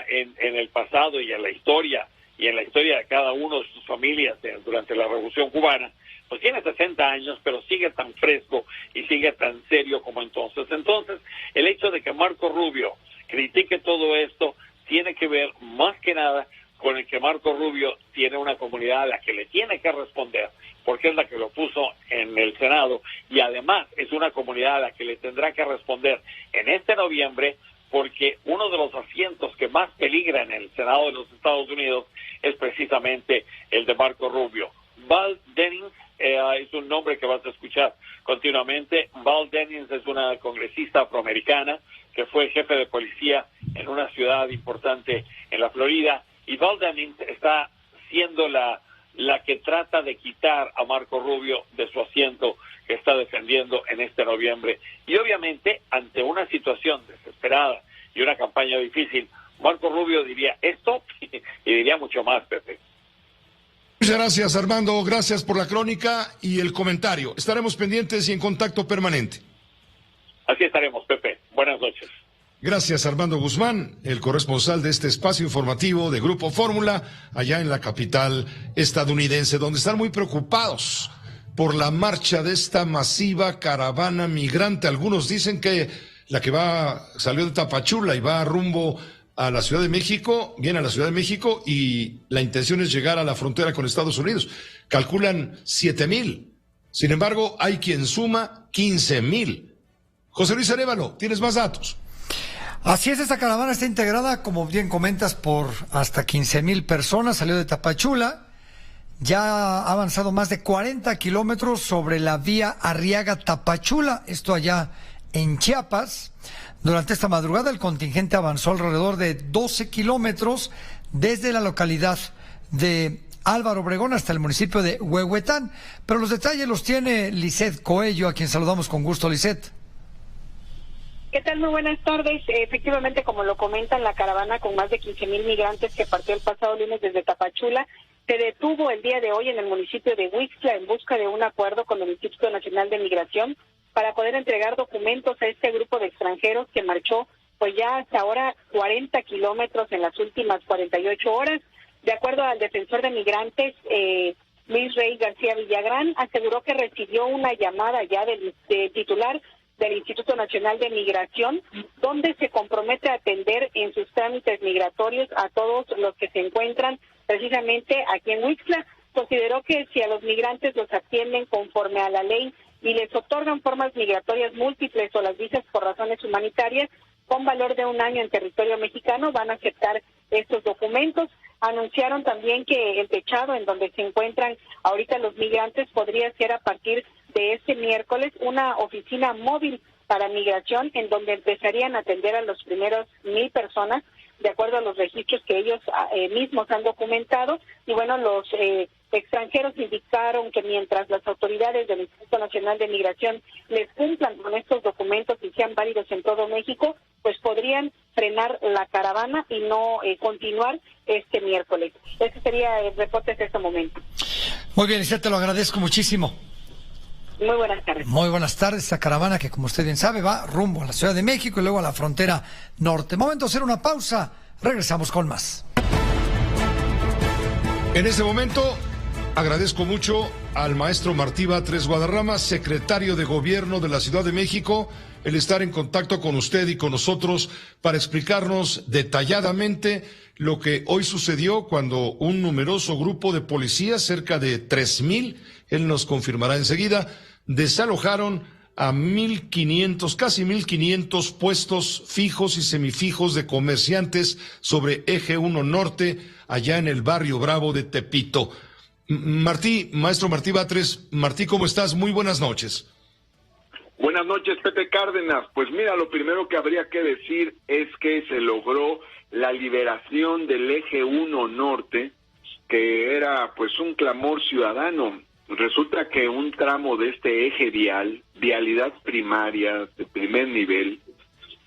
en el pasado y en la historia de cada uno de sus familias durante la Revolución Cubana, pues tiene 60 años, pero sigue tan fresco y sigue tan serio como entonces. Entonces, el hecho de que Marco Rubio critique todo esto tiene que ver más que nada con el que Marco Rubio tiene una comunidad a la que le tiene que responder, porque es la que lo puso en el Senado, y además es una comunidad a la que le tendrá que responder en este noviembre, porque uno de los asientos que más peligra en el Senado de los Estados Unidos es precisamente el de Marco Rubio. Val Demings es un nombre que vas a escuchar continuamente. Val Demings es una congresista afroamericana que fue jefe de policía en una ciudad importante en la Florida, y Val Demings está siendo la que trata de quitar a Marco Rubio de su asiento que está defendiendo en este noviembre. Y obviamente, ante una situación desesperada y una campaña difícil, Marco Rubio diría esto y diría mucho más, Pepe. Muchas gracias, Armando. Gracias por la crónica y el comentario. Estaremos pendientes y en contacto permanente. Así estaremos, Pepe. Buenas noches. Gracias, Armando Guzmán, el corresponsal de este espacio informativo de Grupo Fórmula, allá en la capital estadounidense, donde están muy preocupados por la marcha de esta masiva caravana migrante. Algunos dicen que la que salió de Tapachula y va rumbo a la Ciudad de México, viene a la Ciudad de México y la intención es llegar a la frontera con Estados Unidos. Calculan 7,000. Sin embargo, hay quien suma 15,000. José Luis Arévalo, ¿tienes más datos? Así es, esta caravana está integrada, como bien comentas, por hasta 15,000 personas. Salió de Tapachula, ya ha avanzado más de 40 kilómetros sobre la vía Arriaga-Tapachula, esto allá en Chiapas. Durante esta madrugada el contingente avanzó alrededor de 12 kilómetros desde la localidad de Álvaro Obregón hasta el municipio de Huehuetán. Pero los detalles los tiene Lisette Coello, a quien saludamos con gusto. Lisette. ¿Qué tal? Muy buenas tardes. Efectivamente, como lo comentan, la caravana con más de 15,000 migrantes que partió el pasado lunes desde Tapachula se detuvo el día de hoy en el municipio de Huixtla en busca de un acuerdo con el Instituto Nacional de Migración para poder entregar documentos a este grupo de extranjeros que marchó pues ya hasta ahora 40 kilómetros en las últimas 48 horas. De acuerdo al defensor de migrantes, Luis Rey García Villagrán, aseguró que recibió una llamada ya del titular del Instituto Nacional de Migración, donde se compromete a atender en sus trámites migratorios a todos los que se encuentran precisamente aquí en Huixtla. Consideró que si a los migrantes los atienden conforme a la ley y les otorgan formas migratorias múltiples o las visas por razones humanitarias con valor de 1 año en territorio mexicano, van a aceptar estos documentos. Anunciaron también que el techado en donde se encuentran ahorita los migrantes podría ser a partir de este miércoles una oficina móvil para migración en donde empezarían a atender a los primeros 1,000 personas de acuerdo a los registros que ellos mismos han documentado. Y bueno, los extranjeros indicaron que mientras las autoridades del Instituto Nacional de Migración les cumplan con estos documentos y sean válidos en todo México, pues podrían frenar la caravana y no continuar este miércoles. Ese sería el reporte de este momento. Muy bien, Lisette, te lo agradezco muchísimo. Muy buenas tardes. Muy buenas tardes. Esta caravana que, como usted bien sabe, va rumbo a la Ciudad de México y luego a la frontera norte. Momento de hacer una pausa. Regresamos con más. En este momento agradezco mucho al maestro Martí Batres Guadarrama, secretario de Gobierno de la Ciudad de México, el estar en contacto con usted y con nosotros para explicarnos detalladamente lo que hoy sucedió cuando un numeroso grupo de policías, cerca de 3,000, él nos confirmará enseguida, desalojaron a 1,500, casi 1,500 puestos fijos y semifijos de comerciantes sobre Eje 1 Norte, allá en el barrio Bravo de Tepito. Maestro Martí Batres, Martí, ¿cómo estás? Muy buenas noches. Buenas noches, Pepe Cárdenas. Pues mira, lo primero que habría que decir es que se logró la liberación del Eje 1 Norte, que era pues un clamor ciudadano. Resulta que un tramo de este eje vialidad primaria de primer nivel,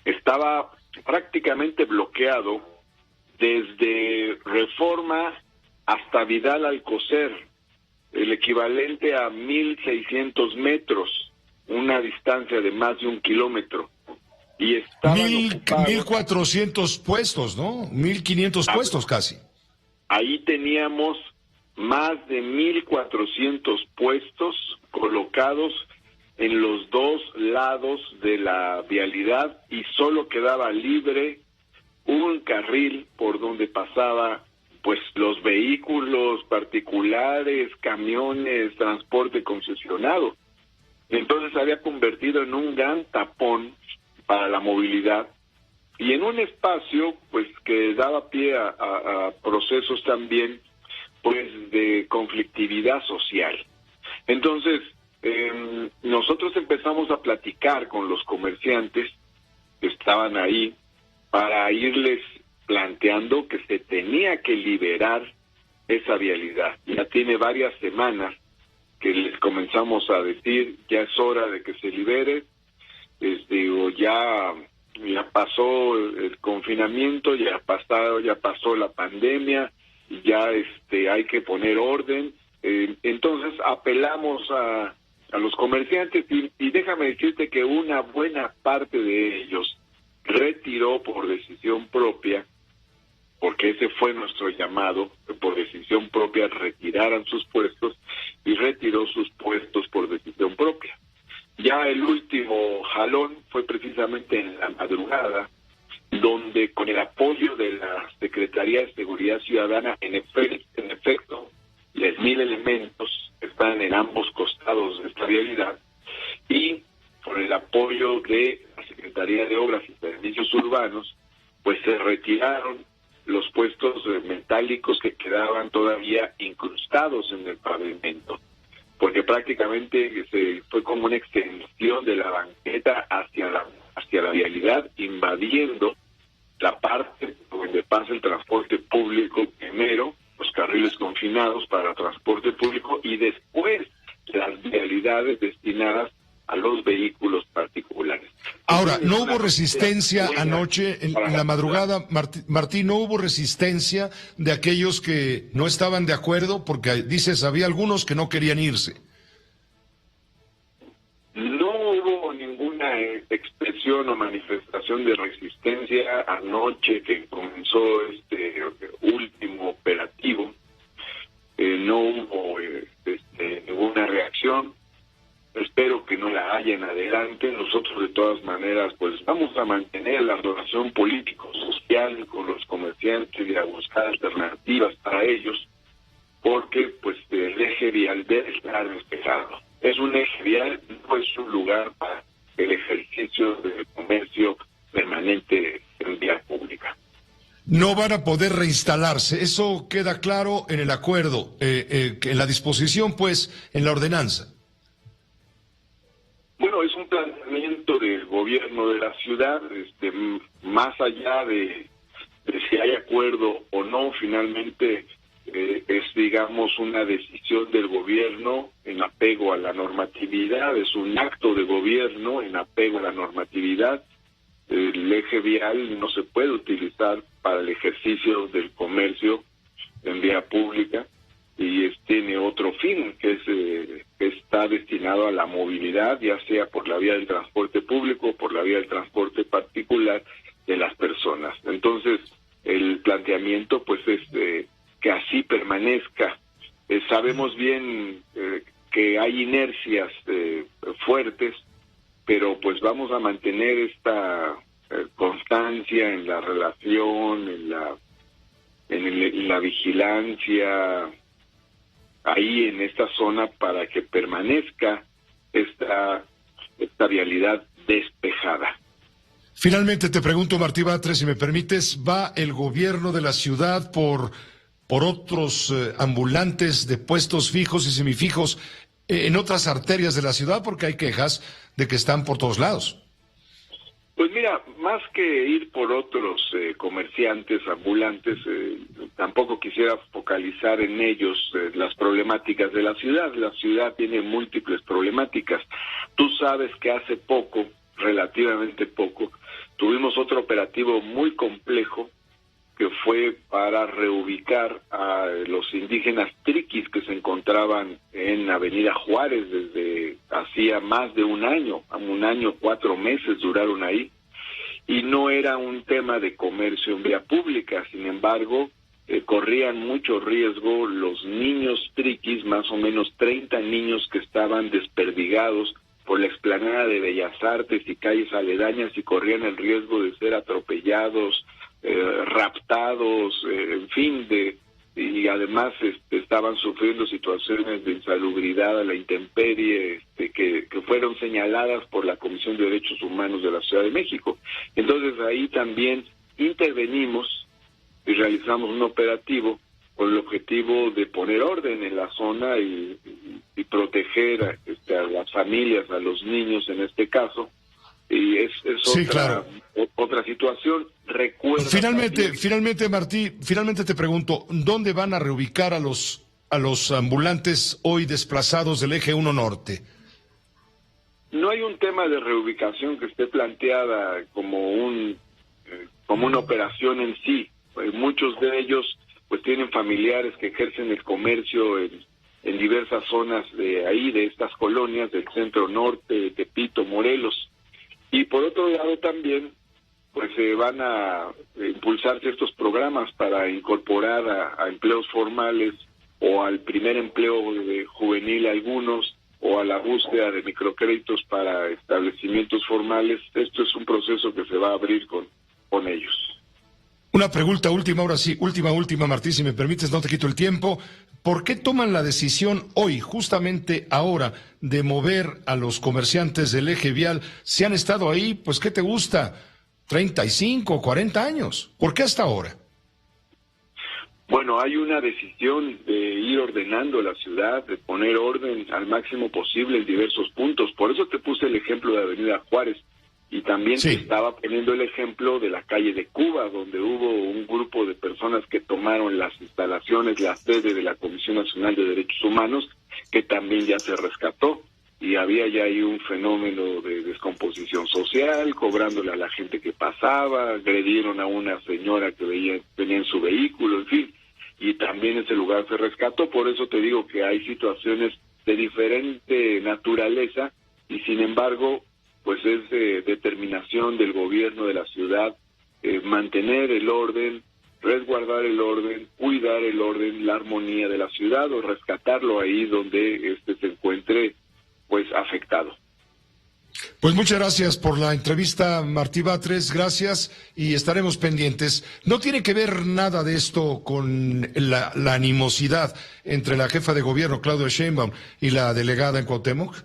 estaba prácticamente bloqueado desde Reforma hasta Vidal Alcocer, el equivalente a 1,600 metros, una distancia de más de 1 kilómetro. Y estaban 1,400 puestos, ¿no? 1,500 puestos casi. Ahí teníamos más de 1,400 puestos colocados en los dos lados de la vialidad y solo quedaba libre un carril por donde pasaba pues los vehículos particulares, camiones, transporte concesionado. Entonces se había convertido en un gran tapón para la movilidad y en un espacio pues que daba pie a procesos también pues de conflictividad social. Entonces nosotros empezamos a platicar con los comerciantes que estaban ahí para irles planteando que se tenía que liberar esa vialidad. Ya tiene varias semanas que les comenzamos a decir, ya es hora de que se libere. Ya pasó el confinamiento, ya pasó la pandemia, ya hay que poner orden. Entonces apelamos a los comerciantes y déjame decirte que una buena parte de ellos retiró por decisión propia, porque ese fue nuestro llamado, por decisión propia retiraran sus puestos, y retiró sus puestos por decisión propia. Ya el último jalón fue precisamente en la madrugada, donde con el apoyo de la Secretaría de Seguridad Ciudadana, en efecto, les 1,000 elementos están en ambos costados de esta vialidad, y por el apoyo de la Secretaría de Obras y Servicios Urbanos, pues se retiraron los puestos metálicos que quedaban todavía incrustados en el pavimento, porque prácticamente se fue como una extensión de la banqueta hacia la vialidad, invadiendo la parte donde pasa el transporte público primero, los carriles confinados para transporte público, y después las vialidades destinadas a los vehículos particulares. Ahora, ¿no hubo resistencia anoche, en la madrugada, Martín, no hubo resistencia de aquellos que no estaban de acuerdo? Porque dices, había algunos que no querían irse. No hubo ninguna expresión o manifestación de resistencia anoche que comenzó este último operativo. No hubo ninguna reacción. Espero que no la haya en adelante. Nosotros, de todas maneras, pues vamos a mantener la relación político-social con los comerciantes y a buscar alternativas para ellos, porque pues el eje vial debe estar despejado. Es un eje vial, no es un lugar para el ejercicio de comercio permanente en vía pública. No van a poder reinstalarse, eso queda claro en el acuerdo, en la disposición, pues, en la ordenanza. Bueno, es un planteamiento del gobierno de la ciudad, más allá de si hay acuerdo o no, finalmente es, digamos, una decisión del gobierno en apego a la normatividad, es un acto de gobierno en apego a la normatividad. El eje vial no se puede utilizar para el ejercicio del comercio en vía pública, y tiene otro fin, que está destinado a la movilidad, ya sea por la vía del transporte público o por la vía del transporte particular de las personas. Entonces, el planteamiento pues es que así permanezca. Sabemos bien que hay inercias fuertes, pero pues vamos a mantener esta constancia en la relación, en la vigilancia ahí en esta zona, para que permanezca esta vialidad despejada. Finalmente te pregunto, Martí Batres, si me permites, ¿va el gobierno de la ciudad por otros ambulantes de puestos fijos y semifijos en otras arterias de la ciudad? Porque hay quejas de que están por todos lados. Pues mira, más que ir por otros comerciantes ambulantes, tampoco quisiera focalizar en ellos las problemáticas de la ciudad. La ciudad tiene múltiples problemáticas. Tú sabes que hace poco, relativamente poco, tuvimos otro operativo muy complejo que fue para reubicar a los indígenas triquis que se encontraban en Avenida Juárez desde hacía más de un año, 4 meses duraron ahí, y no era un tema de comercio en vía pública. Sin embargo, corrían mucho riesgo los niños triquis, más o menos 30 niños que estaban desperdigados por la explanada de Bellas Artes y calles aledañas, y corrían el riesgo de ser atropellados, raptados, en fin, y además estaban sufriendo situaciones de insalubridad a la intemperie que fueron señaladas por la Comisión de Derechos Humanos de la Ciudad de México. Entonces ahí también intervenimos y realizamos un operativo con el objetivo de poner orden en la zona y proteger a las familias, a los niños en este caso. Y es sí, otra situación. Recuerda finalmente, Martí, te pregunto, ¿dónde van a reubicar a los ambulantes hoy desplazados del eje 1 norte? No hay un tema de reubicación que esté planteada como una operación en sí. Muchos de ellos pues tienen familiares que ejercen el comercio en diversas zonas de estas colonias del centro norte, Tepito, Morelos. Y por otro lado también pues se van a impulsar ciertos programas para incorporar a empleos formales o al primer empleo juvenil algunos, o a la búsqueda de microcréditos para establecimientos formales. Esto es un proceso que se va a abrir con con ellos. Una pregunta última, ahora sí, última, Martí, si me permites, no te quito el tiempo. ¿Por qué toman la decisión hoy, justamente ahora, de mover a los comerciantes del eje vial? Si han estado ahí, pues, ¿qué te gusta? 35, 40 años. ¿Por qué hasta ahora? Bueno, hay una decisión de ir ordenando la ciudad, de poner orden al máximo posible en diversos puntos. Por eso te puse el ejemplo de Avenida Juárez. Y también te estaba poniendo el ejemplo de la calle de Cuba, donde hubo un grupo de personas que tomaron las instalaciones, la sede de la Comisión Nacional de Derechos Humanos, que también ya se rescató. Y había ya ahí un fenómeno de descomposición social, cobrándole a la gente que pasaba, agredieron a una señora que venía en su vehículo, en fin. Y también ese lugar se rescató. Por eso te digo que hay situaciones de diferente naturaleza y, sin embargo, pues es determinación del gobierno de la ciudad mantener el orden, resguardar el orden, cuidar el orden, la armonía de la ciudad o rescatarlo ahí donde se encuentre pues afectado. Pues muchas gracias por la entrevista, Martí Batres, gracias y estaremos pendientes. ¿No tiene que ver nada de esto con la animosidad entre la jefa de gobierno, Claudia Sheinbaum, y la delegada en Cuauhtémoc?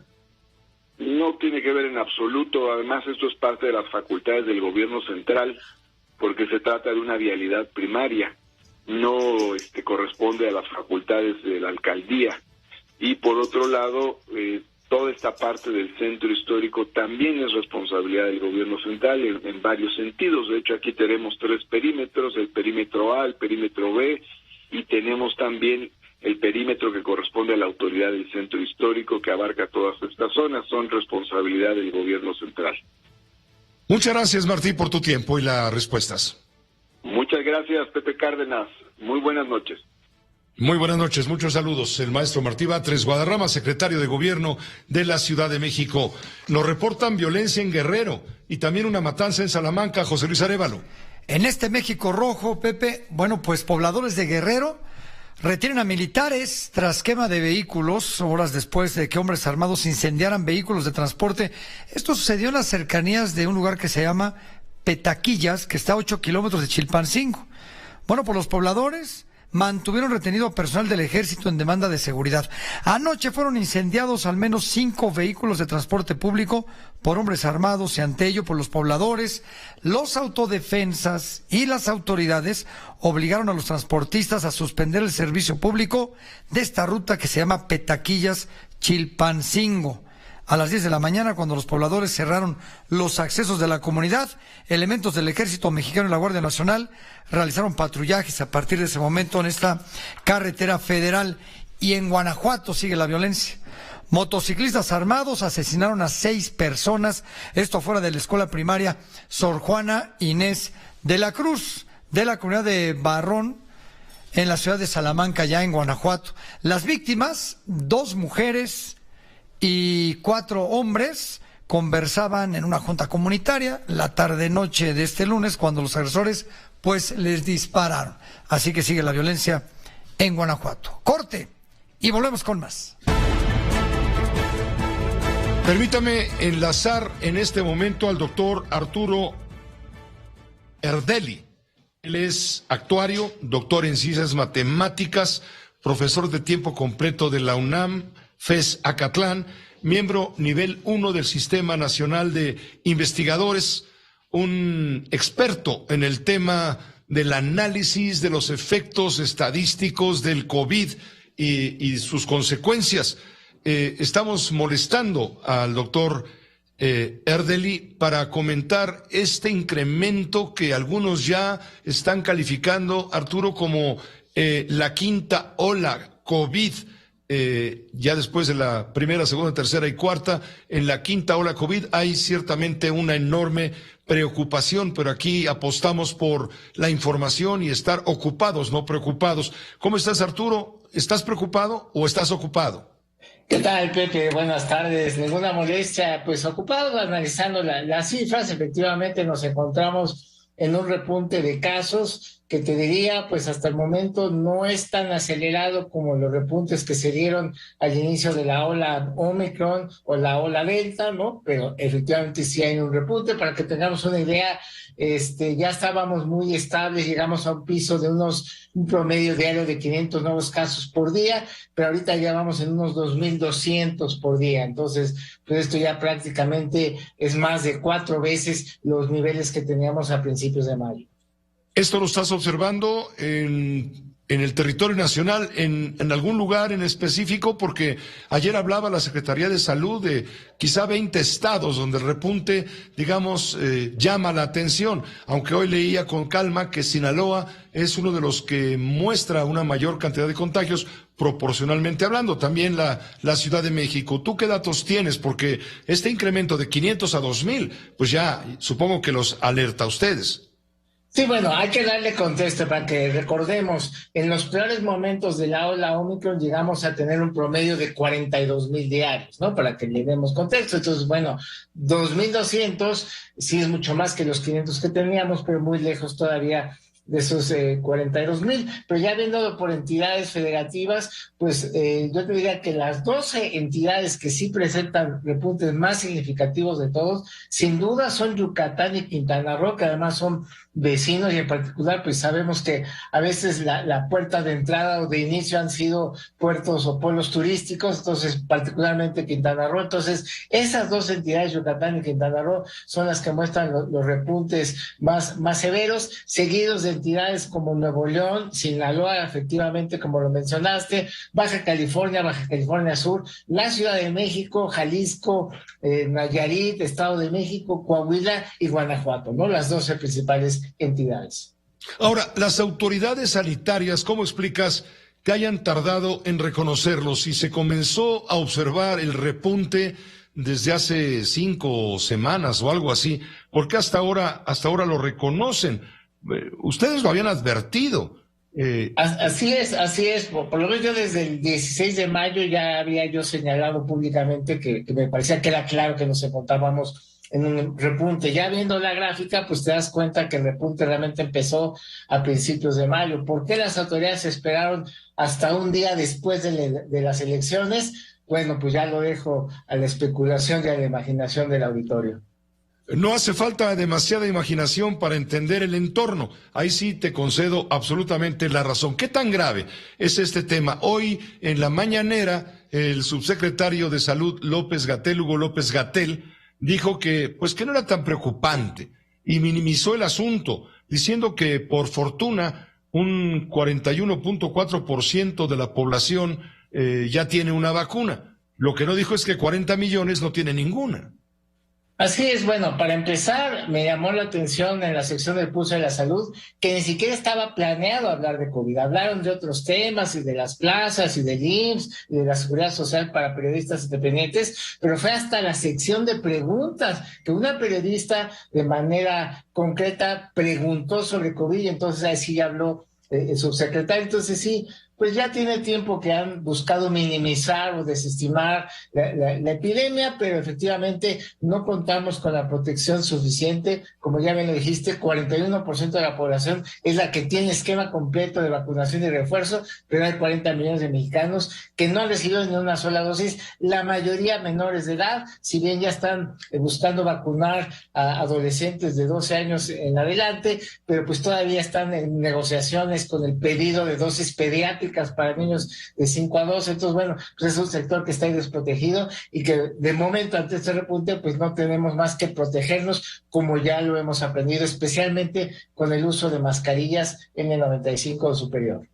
No tiene que ver en absoluto, además esto es parte de las facultades del gobierno central, porque se trata de una vialidad primaria, no corresponde a las facultades de la alcaldía. Y por otro lado, toda esta parte del centro histórico también es responsabilidad del gobierno central en varios sentidos. De hecho, aquí tenemos 3 perímetros, el perímetro A, el perímetro B, y tenemos también el perímetro que corresponde a la autoridad del centro histórico que abarca todas estas zonas. Son responsabilidad del gobierno central. Muchas gracias, Martí, por tu tiempo y las respuestas. Muchas gracias, Pepe Cárdenas. Muy buenas noches. Muy buenas noches, muchos saludos. El maestro Martí Batres Guadarrama, secretario de Gobierno de la Ciudad de México. Nos reportan violencia en Guerrero y también una matanza en Salamanca. José Luis Arévalo. En este México rojo, Pepe, bueno, pues pobladores de Guerrero retienen a militares tras quema de vehículos, horas después de que hombres armados incendiaran vehículos de transporte. Esto sucedió en las cercanías de un lugar que se llama Petaquillas, que está a 8 kilómetros de Chilpancingo. Bueno, pues los pobladores mantuvieron retenido a personal del ejército en demanda de seguridad. Anoche fueron incendiados al menos 5 vehículos de transporte público por hombres armados y ante ello por los pobladores. Los autodefensas y las autoridades obligaron a los transportistas a suspender el servicio público de esta ruta que se llama Petaquillas Chilpancingo. A las 10 de la mañana, cuando los pobladores cerraron los accesos de la comunidad, elementos del Ejército Mexicano y la Guardia Nacional realizaron patrullajes a partir de ese momento en esta carretera federal. Y en Guanajuato sigue la violencia. Motociclistas armados asesinaron a 6 personas, esto fuera de la escuela primaria Sor Juana Inés de la Cruz, de la comunidad de Barrón, en la ciudad de Salamanca, ya en Guanajuato. Las víctimas, 2 mujeres y 4 hombres, conversaban en una junta comunitaria la tarde-noche de este lunes cuando los agresores pues les dispararon. Así que sigue la violencia en Guanajuato. Corte y volvemos con más. Permítame enlazar en este momento al doctor Arturo Erdeli. Él es actuario, doctor en ciencias matemáticas, profesor de tiempo completo de la UNAM, FES Acatlán, miembro nivel 1 del Sistema Nacional de Investigadores, un experto en el tema del análisis de los efectos estadísticos del COVID y sus consecuencias. Estamos molestando al doctor Erdeli para comentar este incremento que algunos ya están calificando, Arturo, como la quinta ola COVID. Ya después de la primera, segunda, tercera y cuarta, en la quinta ola COVID hay ciertamente una enorme preocupación, pero aquí apostamos por la información y estar ocupados, no preocupados. ¿Cómo estás, Arturo? ¿Estás preocupado o estás ocupado? ¿Qué tal, Pepe? Buenas tardes. Ninguna molestia, pues ocupados analizando las cifras. Efectivamente nos encontramos en un repunte de casos que te diría, pues hasta el momento no es tan acelerado como los repuntes que se dieron al inicio de la ola Omicron o la ola Delta, ¿no? Pero efectivamente sí hay un repunte. Para que tengamos una idea, ya estábamos muy estables, llegamos a un piso de un promedio diario de 500 nuevos casos por día, pero ahorita ya vamos en unos 2,200 por día. Entonces, pues esto ya prácticamente es más de 4 veces los niveles que teníamos a principios de mayo. ¿Esto lo estás observando en el territorio nacional, en algún lugar en específico? Porque ayer hablaba la Secretaría de Salud de quizá 20 estados donde el repunte, digamos, llama la atención, aunque hoy leía con calma que Sinaloa es uno de los que muestra una mayor cantidad de contagios, proporcionalmente hablando, también la Ciudad de México. ¿Tú qué datos tienes? Porque este incremento de 500 a 2,000, pues ya supongo que los alerta a ustedes. Sí, bueno, hay que darle contexto para que recordemos, en los peores momentos de la ola Omicron llegamos a tener un promedio de 42,000 diarios, ¿no? Para que le demos contexto. Entonces, bueno, 2,200 sí es mucho más que los 500 que teníamos, pero muy lejos todavía de esos 42,000, pero ya viendo por entidades federativas, pues yo te diría que las 12 entidades que sí presentan repuntes más significativos de todos, sin duda son Yucatán y Quintana Roo, que además son vecinos, y en particular pues sabemos que a veces la puerta de entrada o de inicio han sido puertos o pueblos turísticos, entonces particularmente Quintana Roo. Entonces esas 2 entidades, Yucatán y Quintana Roo, son las que muestran los repuntes más severos, seguidos de entidades como Nuevo León, Sinaloa, efectivamente, como lo mencionaste, Baja California Sur, la Ciudad de México, Jalisco, Nayarit, Estado de México, Coahuila y Guanajuato, ¿no? Las 12 principales entidades. Ahora, las autoridades sanitarias, ¿cómo explicas que hayan tardado en reconocerlos? Si se comenzó a observar el repunte desde hace 5 semanas o algo así, ¿por qué hasta ahora lo reconocen? Ustedes lo habían advertido. Así es. Por lo menos yo desde el 16 de mayo ya había yo señalado públicamente que me parecía que era claro que nos encontrábamos en un repunte. Ya viendo la gráfica, pues te das cuenta que el repunte realmente empezó a principios de mayo. ¿Por qué las autoridades esperaron hasta un día después de las elecciones? Bueno, pues ya lo dejo a la especulación y a la imaginación del auditorio. No hace falta demasiada imaginación para entender el entorno. Ahí sí te concedo absolutamente la razón. ¿Qué tan grave es este tema? Hoy, en la mañanera, el subsecretario de Salud, Hugo López Gatell, dijo que no era tan preocupante y minimizó el asunto, diciendo que, por fortuna, un 41.4% de la población ya tiene una vacuna. Lo que no dijo es que 40 millones no tienen ninguna. Así es, bueno, para empezar, me llamó la atención en la sección del Pulso de la Salud que ni siquiera estaba planeado hablar de COVID. Hablaron de otros temas y de las plazas y del IMSS y de la seguridad social para periodistas independientes, pero fue hasta la sección de preguntas que una periodista de manera concreta preguntó sobre COVID y entonces ahí sí habló el subsecretario. Entonces sí, pues ya tiene tiempo que han buscado minimizar o desestimar la epidemia, pero efectivamente no contamos con la protección suficiente. Como ya me lo dijiste, 41% de la población es la que tiene esquema completo de vacunación y refuerzo, pero hay 40 millones de mexicanos que no han recibido ni una sola dosis, la mayoría menores de edad, si bien ya están buscando vacunar a adolescentes de 12 años en adelante, pero pues todavía están en negociaciones con el pedido de dosis pediátricas para niños de 5 a 12, entonces bueno, pues es un sector que está ahí desprotegido y que de momento ante este repunte pues no tenemos más que protegernos como ya lo hemos aprendido, especialmente con el uso de mascarillas N95 o superior.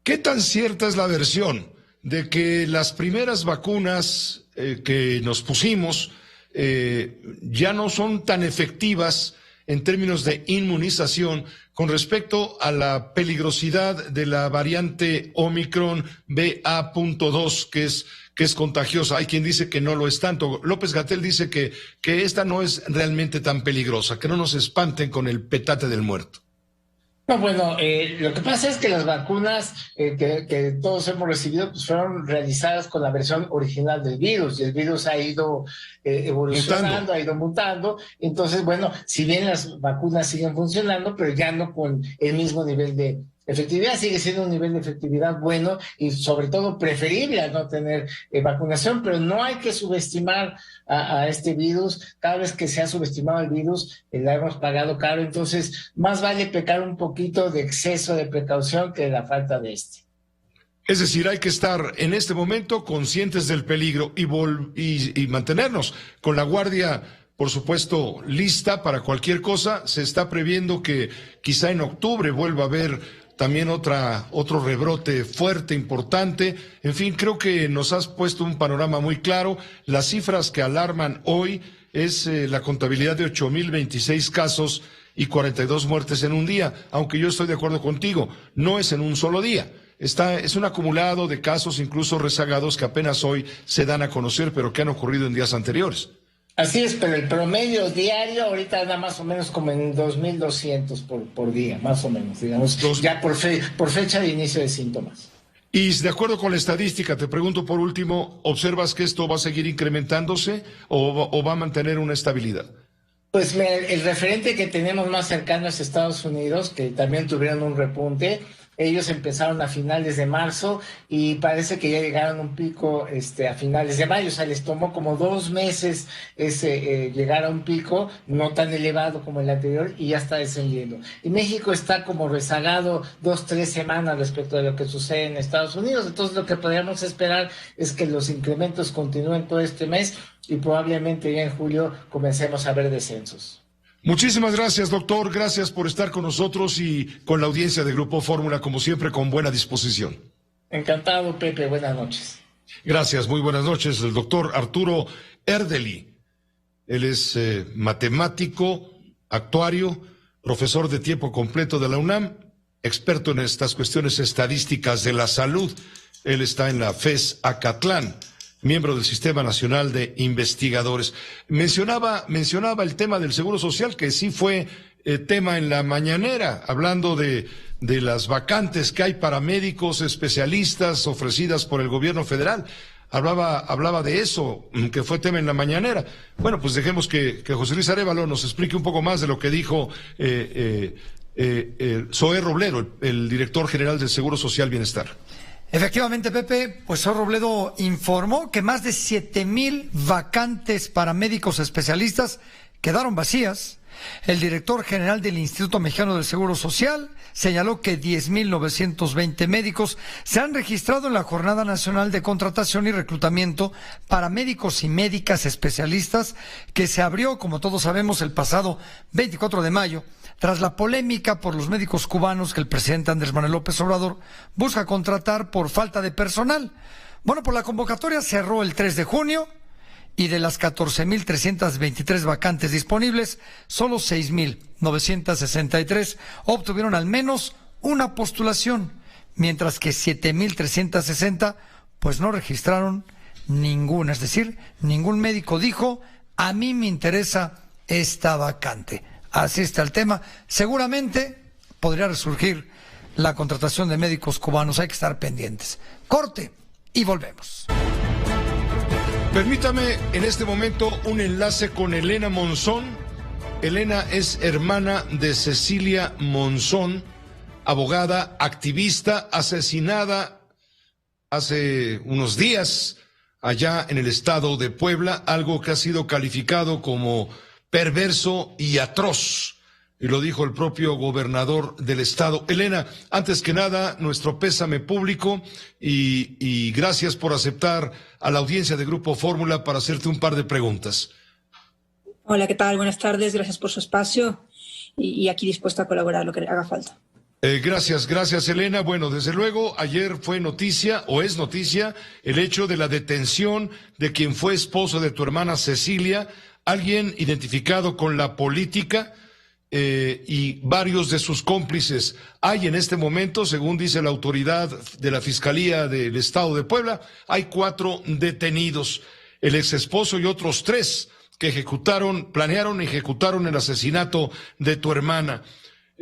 ¿Qué tan cierta es la versión de que las primeras vacunas que nos pusimos ya no son tan efectivas en términos de inmunización con respecto a la peligrosidad de la variante Omicron BA.2, que es contagiosa? Hay quien dice que no lo es tanto. López Gatell dice que esta no es realmente tan peligrosa, que no nos espanten con el petate del muerto. No, bueno, lo que pasa es que las vacunas que todos hemos recibido pues fueron realizadas con la versión original del virus, y el virus ha ido evolucionando, ha ido mutando. Entonces, bueno, si bien las vacunas siguen funcionando, pero ya no con el mismo nivel de efectividad, sigue siendo un nivel de efectividad bueno y sobre todo preferible a no tener vacunación, pero no hay que subestimar a este virus. Cada vez que se ha subestimado el virus, la hemos pagado caro. Entonces, más vale pecar un poquito de exceso de precaución que de la falta de este. Es decir, hay que estar en este momento conscientes del peligro y mantenernos con la guardia, por supuesto, lista para cualquier cosa. Se está previendo que quizá en octubre vuelva a haber también otro rebrote fuerte, importante. En fin, creo que nos has puesto un panorama muy claro. Las cifras que alarman hoy es la contabilidad de 8,026 casos y 42 muertes en un día, aunque yo estoy de acuerdo contigo, no es en un solo día. Es un acumulado de casos, incluso rezagados, que apenas hoy se dan a conocer, pero que han ocurrido en días anteriores. Así es, pero el promedio diario ahorita anda más o menos como en 2,200 por día, más o menos, digamos, ya por fecha de inicio de síntomas. Y de acuerdo con la estadística, te pregunto por último, ¿observas que esto va a seguir incrementándose o va a mantener una estabilidad? Pues el referente que tenemos más cercano es Estados Unidos, que también tuvieron un repunte. Ellos empezaron a finales de marzo y parece que ya llegaron a un pico a finales de mayo. O sea, les tomó como 2 meses llegar a un pico no tan elevado como el anterior y ya está descendiendo. Y México está como rezagado 2-3 semanas respecto de lo que sucede en Estados Unidos. Entonces, lo que podríamos esperar es que los incrementos continúen todo este mes y probablemente ya en julio comencemos a ver descensos. Muchísimas gracias, doctor. Gracias por estar con nosotros y con la audiencia de Grupo Fórmula, como siempre, con buena disposición. Encantado, Pepe. Buenas noches. Gracias, muy buenas noches. El doctor Arturo Erdely. Él es matemático, actuario, profesor de tiempo completo de la UNAM, experto en estas cuestiones estadísticas de la salud. Él está en la FES Acatlán, miembro del Sistema Nacional de Investigadores. Mencionaba el tema del Seguro Social, que sí fue tema en la mañanera, hablando de las vacantes que hay para médicos especialistas ofrecidas por el gobierno federal. Hablaba de eso, que fue tema en la mañanera. Bueno, pues dejemos que José Luis Arévalo nos explique un poco más de lo que dijo Zoé Robledo, el director general del Seguro Social Bienestar. Efectivamente, Pepe, pues Zoé Robledo informó que más de 7,000 vacantes para médicos especialistas quedaron vacías. El director general del Instituto Mexicano del Seguro Social señaló que 10,920 médicos se han registrado en la Jornada Nacional de Contratación y Reclutamiento para médicos y médicas especialistas que se abrió, como todos sabemos, el pasado 24 de mayo. Tras la polémica por los médicos cubanos que el presidente Andrés Manuel López Obrador busca contratar por falta de personal. Bueno, pues la convocatoria cerró el 3 de junio y de las 14,323 vacantes disponibles, solo 6,963 obtuvieron al menos una postulación, mientras que 7,360 pues no registraron ninguna. Es decir, ningún médico dijo, a mí me interesa esta vacante. Así está el tema. Seguramente podría resurgir la contratación de médicos cubanos. Hay que estar pendientes. Corte y volvemos. Permítame en este momento un enlace con Elena Monzón. Elena es hermana de Cecilia Monzón, abogada, activista, asesinada hace unos días allá en el estado de Puebla, algo que ha sido calificado como perverso y atroz, y lo dijo el propio gobernador del estado. Elena, antes que nada, nuestro pésame público y gracias por aceptar a la audiencia de Grupo Fórmula para hacerte un par de preguntas. Hola, ¿qué tal? Buenas tardes, gracias por su espacio y aquí dispuesto a colaborar lo que haga falta. Gracias, Elena. Bueno, desde luego, ayer fue noticia, o es noticia, el hecho de la detención de quien fue esposo de tu hermana Cecilia, alguien identificado con la política y varios de sus cómplices. Hay en este momento, según dice la autoridad de la Fiscalía del Estado de Puebla, hay 4 detenidos, el exesposo y otros 3 que planearon y ejecutaron el asesinato de tu hermana.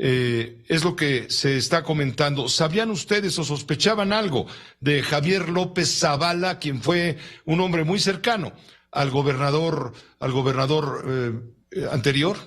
es lo que se está comentando. ¿Sabían ustedes o sospechaban algo de Javier López Zavala, quien fue un hombre muy cercano al gobernador anterior?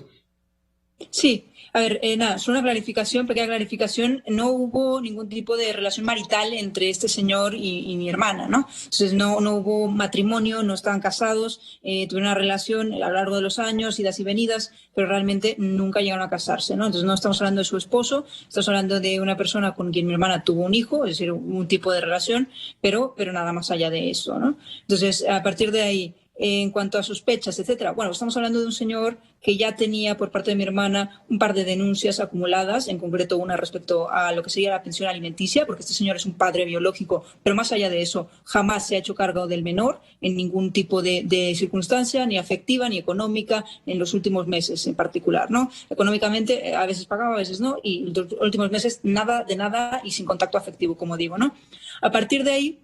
Sí. A ver, nada, solo una clarificación, pequeña clarificación. No hubo ningún tipo de relación marital entre este señor y mi hermana, ¿no? Entonces no hubo matrimonio, no estaban casados, tuvieron una relación a lo largo de los años, idas y venidas, pero realmente nunca llegaron a casarse, ¿no? Entonces no estamos hablando de su esposo, estamos hablando de una persona con quien mi hermana tuvo un hijo, es decir, un tipo de relación, pero nada más allá de eso, ¿no? Entonces, a partir de ahí, en cuanto a sospechas, etcétera. Bueno, estamos hablando de un señor que ya tenía por parte de mi hermana un par de denuncias acumuladas, en concreto una respecto a lo que sería la pensión alimenticia, porque este señor es un padre biológico, pero más allá de eso, jamás se ha hecho cargo del menor en ningún tipo de circunstancia, ni afectiva ni económica, en los últimos meses en particular, ¿no? Económicamente a veces pagaba, a veces no, y los últimos meses nada de nada y sin contacto afectivo, como digo, ¿no? A partir de ahí,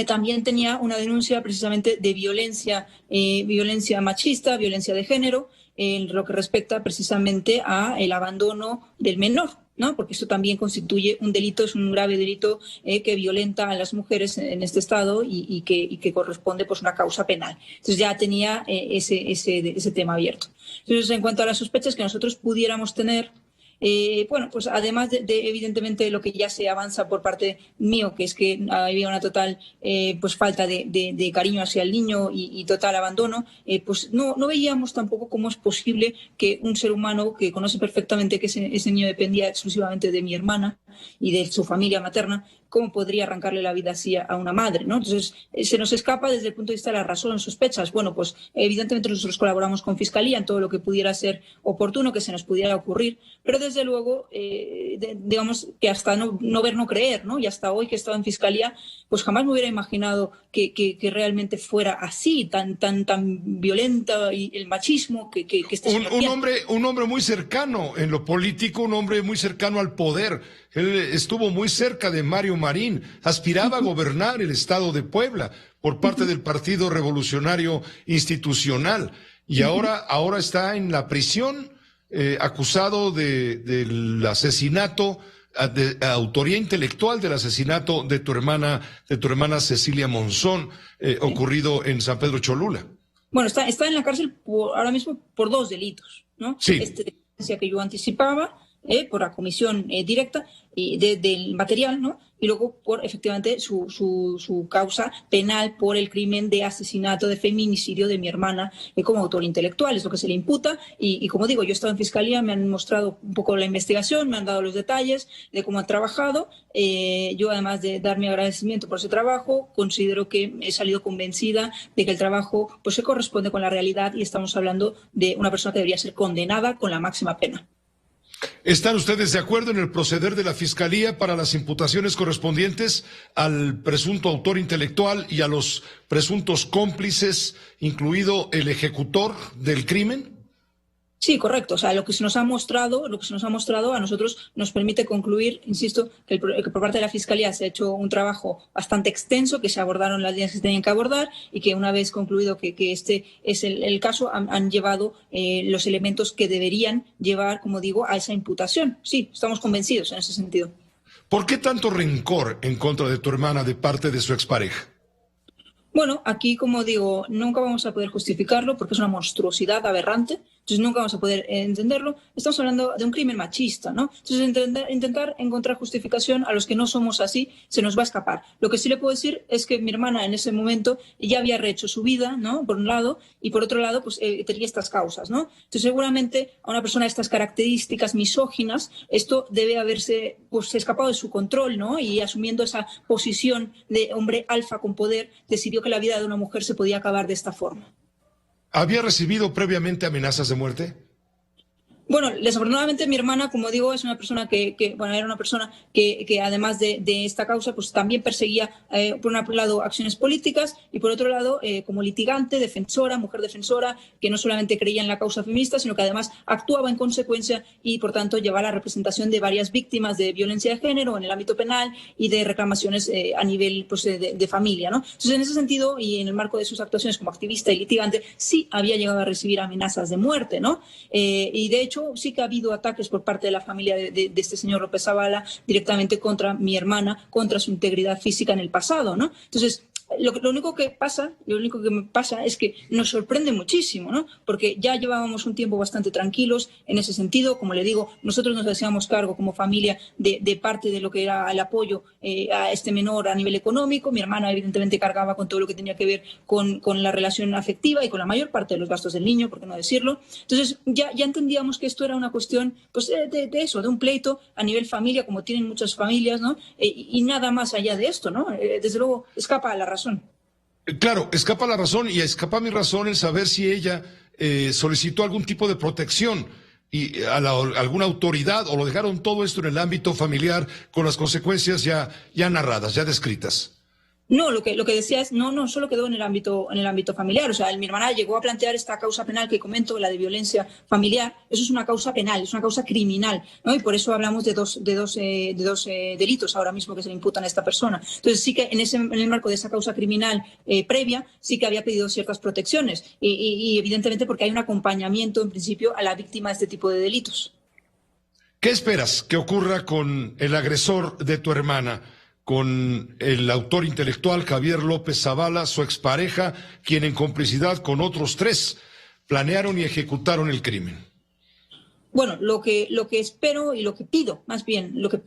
también tenía una denuncia precisamente de violencia machista, violencia de género, en lo que respecta precisamente a el abandono del menor, ¿no? Porque esto también constituye un delito, es un grave delito que violenta a las mujeres en este estado y que corresponde pues una causa penal. Entonces ya tenía ese tema abierto. Entonces, en cuanto a las sospechas que nosotros pudiéramos tener, bueno, pues además de evidentemente lo que ya se avanza por parte mío, que es que había una total pues falta de cariño hacia el niño y total abandono, pues no veíamos tampoco cómo es posible que un ser humano que conoce perfectamente que ese niño dependía exclusivamente de mi hermana y de su familia materna, cómo podría arrancarle la vida así a una madre, ¿no? Entonces, se nos escapa desde el punto de vista de la razón, sospechas. Bueno, pues evidentemente nosotros colaboramos con Fiscalía en todo lo que pudiera ser oportuno, que se nos pudiera ocurrir, pero desde luego, digamos que hasta no ver, no creer, ¿no? Y hasta hoy que he estado en Fiscalía, pues jamás me hubiera imaginado que realmente fuera así, tan violenta y el machismo que un hombre muy cercano en lo político, un hombre muy cercano al poder. Él estuvo muy cerca de Mario Marín, aspiraba a gobernar el estado de Puebla por parte del Partido Revolucionario Institucional y ahora está en la prisión acusado del asesinato, de autoría intelectual del asesinato de tu hermana Cecilia Monzón, ocurrido en San Pedro Cholula. Bueno, está en la cárcel ahora mismo por 2 delitos, ¿no? Sí. Que yo anticipaba, por la comisión directa del material, ¿no? Y luego por efectivamente su causa penal por el crimen de asesinato, de feminicidio de mi hermana como autor intelectual, es lo que se le imputa. Y como digo, yo he estado en Fiscalía, me han mostrado un poco la investigación, me han dado los detalles de cómo han trabajado. Yo, además de dar mi agradecimiento por ese trabajo, considero que he salido convencida de que el trabajo pues se corresponde con la realidad y estamos hablando de una persona que debería ser condenada con la máxima pena. ¿Están ustedes de acuerdo en el proceder de la Fiscalía para las imputaciones correspondientes al presunto autor intelectual y a los presuntos cómplices, incluido el ejecutor del crimen? Sí, correcto. O sea, lo que se nos ha mostrado a nosotros nos permite concluir, insisto, que por parte de la Fiscalía se ha hecho un trabajo bastante extenso, que se abordaron las líneas que se tenían que abordar y que una vez concluido que este es el caso, han llevado los elementos que deberían llevar, como digo, a esa imputación. Sí, estamos convencidos en ese sentido. ¿Por qué tanto rencor en contra de tu hermana de parte de su expareja? Bueno, aquí, como digo, nunca vamos a poder justificarlo porque es una monstruosidad aberrante, entonces nunca vamos a poder entenderlo. Estamos hablando de un crimen machista, ¿no? Entonces, intentar encontrar justificación a los que no somos así se nos va a escapar. Lo que sí le puedo decir es que mi hermana en ese momento ya había rehecho su vida, ¿no? Por un lado, y por otro lado, pues tenía estas causas, ¿no? Entonces, seguramente a una persona de estas características misóginas, esto debe haberse pues escapado de su control, ¿no? Y asumiendo esa posición de hombre alfa con poder, decidió que la vida de una mujer se podía acabar de esta forma. ¿Había recibido previamente amenazas de muerte? Bueno, desafortunadamente mi hermana, como digo, es una persona era una persona que además de esta causa, pues también perseguía, por un lado, acciones políticas y por otro lado, como litigante, defensora, mujer defensora, que no solamente creía en la causa feminista, sino que además actuaba en consecuencia y, por tanto, llevaba la representación de varias víctimas de violencia de género en el ámbito penal y de reclamaciones a nivel pues, de familia, ¿no? Entonces, en ese sentido y en el marco de sus actuaciones como activista y litigante, sí había llegado a recibir amenazas de muerte, ¿no? Y de hecho, hecho, sí que ha habido ataques por parte de la familia de este señor López Zavala directamente contra mi hermana, contra su integridad física en el pasado, ¿no? Entonces, lo único que me pasa es que nos sorprende muchísimo, ¿no? Porque ya llevábamos un tiempo bastante tranquilos en ese sentido. Como le digo, nosotros nos hacíamos cargo como familia de parte de lo que era el apoyo a este menor a nivel económico. Mi hermana evidentemente cargaba con todo lo que tenía que ver con la relación afectiva y con la mayor parte de los gastos del niño, por qué no decirlo. Entonces ya entendíamos que esto era una cuestión pues, de eso, de un pleito a nivel familia, como tienen muchas familias, ¿no? Y nada más allá de esto, ¿no? Desde luego escapa a la razón. Claro, escapa la razón y escapa mi razón el saber si ella solicitó algún tipo de protección y alguna autoridad o lo dejaron todo esto en el ámbito familiar con las consecuencias ya narradas, ya descritas. No, lo que decía es, no solo quedó en el ámbito familiar. O sea, mi hermana llegó a plantear esta causa penal que comento, la de violencia familiar. Eso es una causa penal, es una causa criminal, ¿no? Y por eso hablamos de dos delitos ahora mismo que se le imputan a esta persona. Entonces sí que en el marco de esa causa criminal previa, sí que había pedido ciertas protecciones y evidentemente porque hay un acompañamiento en principio a la víctima de este tipo de delitos. ¿Qué esperas que ocurra con el agresor de tu hermana? Con el autor intelectual Javier López Zavala, su expareja, quien en complicidad con otros 3 planearon y ejecutaron el crimen. Bueno, lo que espero y lo que pido, más bien, lo que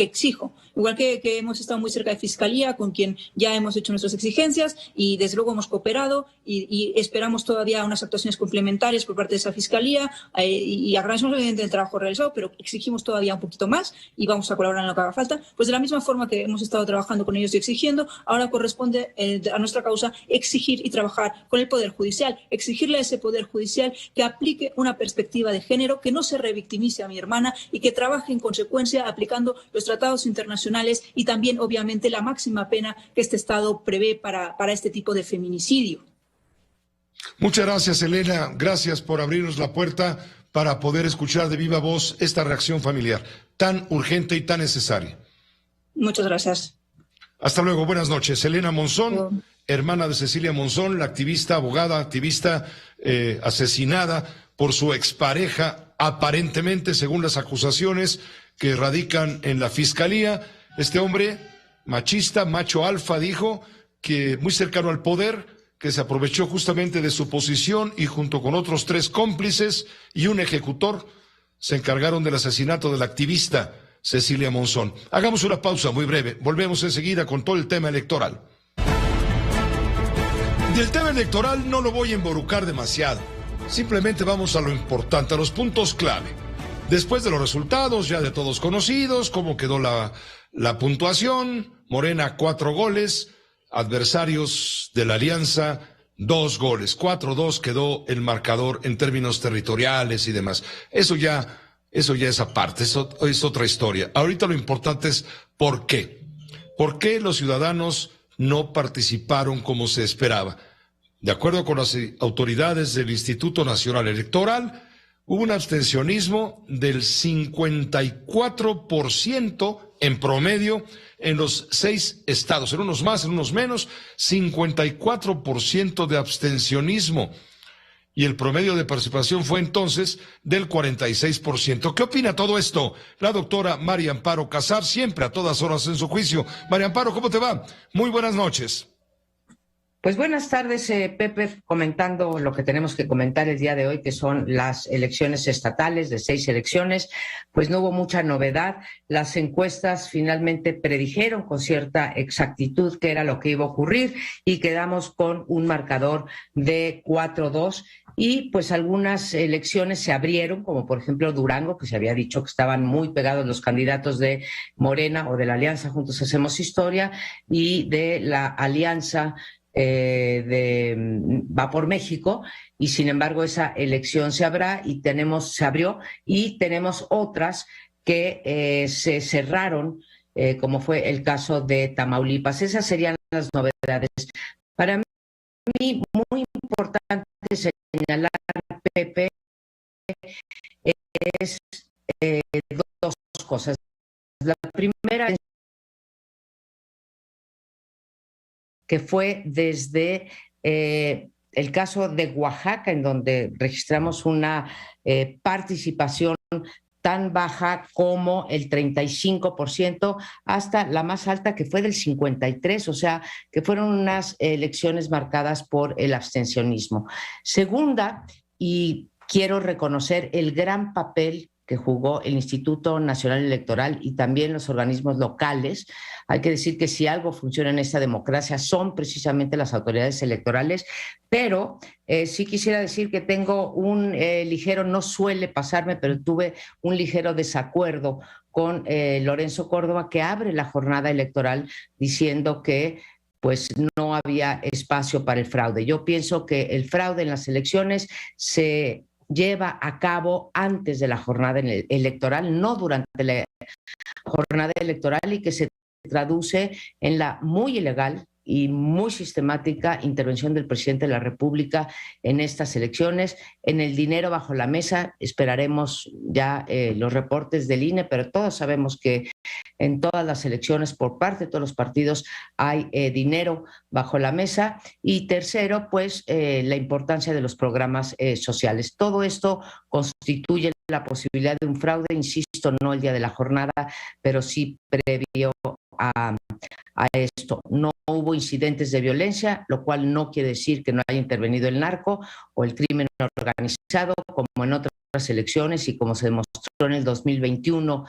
exijo, igual que hemos estado muy cerca de Fiscalía, con quien ya hemos hecho nuestras exigencias y desde luego hemos cooperado y esperamos todavía unas actuaciones complementarias por parte de esa Fiscalía y agradecemos evidentemente el trabajo realizado, pero exigimos todavía un poquito más y vamos a colaborar en lo que haga falta. Pues de la misma forma que hemos estado trabajando con ellos y exigiendo, ahora corresponde a nuestra causa exigir y trabajar con el Poder Judicial, exigirle a ese Poder Judicial que aplique una perspectiva de género, que no se revictimice a mi hermana y que trabaje en consecuencia aplicando los tratados internacionales y también obviamente la máxima pena que este Estado prevé para este tipo de feminicidio. Muchas gracias, Elena. Gracias por abrirnos la puerta para poder escuchar de viva voz esta reacción familiar tan urgente y tan necesaria. Muchas gracias. Hasta luego, buenas noches. Elena Monzón, hermana de Cecilia Monzón, la activista, abogada, activista asesinada por su expareja, aparentemente, según las acusaciones que radican en la Fiscalía. Este hombre machista, macho alfa, dijo que muy cercano al poder, que se aprovechó justamente de su posición y junto con otros 3 cómplices y un ejecutor se encargaron del asesinato de la activista Cecilia Monzón. Hagamos una pausa muy breve, volvemos enseguida con todo el tema electoral. Del tema electoral no lo voy a emborucar demasiado. Simplemente vamos a lo importante, a los puntos clave. Después de los resultados ya de todos conocidos, cómo quedó la puntuación, Morena 4 goles, adversarios de la alianza 2 goles, 4-2 quedó el marcador en términos territoriales y demás. Eso ya es aparte, eso es otra historia. Ahorita lo importante es ¿por qué? ¿Por qué los ciudadanos no participaron como se esperaba? De acuerdo con las autoridades del Instituto Nacional Electoral, hubo un abstencionismo del 54% en promedio en los 6 estados, en unos más, en unos menos, 54% de abstencionismo. Y el promedio de participación fue entonces del 46%. ¿Qué opina todo esto? La doctora María Amparo Casar, siempre a todas horas en su juicio. María Amparo, ¿cómo te va? Muy buenas noches. Pues buenas tardes, Pepe, comentando lo que tenemos que comentar el día de hoy, que son las elecciones estatales, de 6 elecciones, pues no hubo mucha novedad. Las encuestas finalmente predijeron con cierta exactitud qué era lo que iba a ocurrir y quedamos con un marcador de 4-2 y pues algunas elecciones se abrieron, como por ejemplo Durango, que se había dicho que estaban muy pegados los candidatos de Morena o de la Alianza Juntos Hacemos Historia y de la Alianza Va por México, y sin embargo esa elección se abrió y tenemos otras que se cerraron, como fue el caso de Tamaulipas. Esas serían las novedades. Para mí, muy importante señalar, Pepe, es 2 cosas. La primera es que fue desde el caso de Oaxaca, en donde registramos una participación tan baja como el 35%, hasta la más alta que fue del 53%, o sea, que fueron unas elecciones marcadas por el abstencionismo. Segunda, y quiero reconocer el gran papel que jugó el Instituto Nacional Electoral y también los organismos locales. Hay que decir que si algo funciona en esta democracia son precisamente las autoridades electorales, pero sí quisiera decir que tengo un ligero, no suele pasarme, pero tuve un ligero desacuerdo con Lorenzo Córdoba, que abre la jornada electoral diciendo que pues no había espacio para el fraude. Yo pienso que el fraude en las elecciones se lleva a cabo antes de la jornada electoral, no durante la jornada electoral, y que se traduce en la muy ilegal y muy sistemática intervención del presidente de la República en estas elecciones, en el dinero bajo la mesa. Esperaremos ya los reportes del INE, pero todos sabemos que en todas las elecciones por parte de todos los partidos hay dinero bajo la mesa. Y tercero, pues la importancia de los programas sociales. Todo esto constituye la posibilidad de un fraude, insisto, no el día de la jornada, pero sí previo a esto. No hubo incidentes de violencia, lo cual no quiere decir que no haya intervenido el narco o el crimen organizado, como en otras elecciones y como se demostró en el 2021.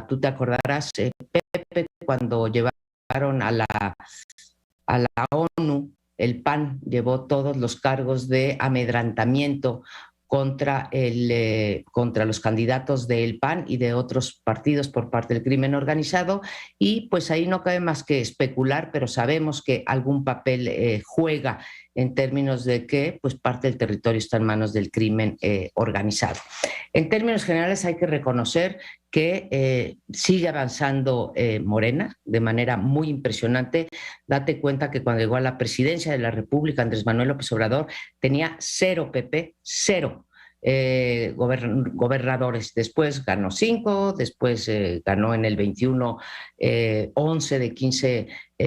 Tú te acordarás, Pepe, cuando llevaron a la ONU, el PAN llevó todos los cargos de amedrantamiento contra los candidatos del PAN y de otros partidos por parte del crimen organizado, y pues ahí no cabe más que especular, pero sabemos que algún papel juega en términos de que pues parte del territorio está en manos del crimen organizado. En términos generales hay que reconocer que sigue avanzando Morena de manera muy impresionante. Date cuenta que cuando llegó a la presidencia de la República, Andrés Manuel López Obrador tenía 0 PP, 0 gobernadores. Después ganó 5, después ganó en el 21 11 de 15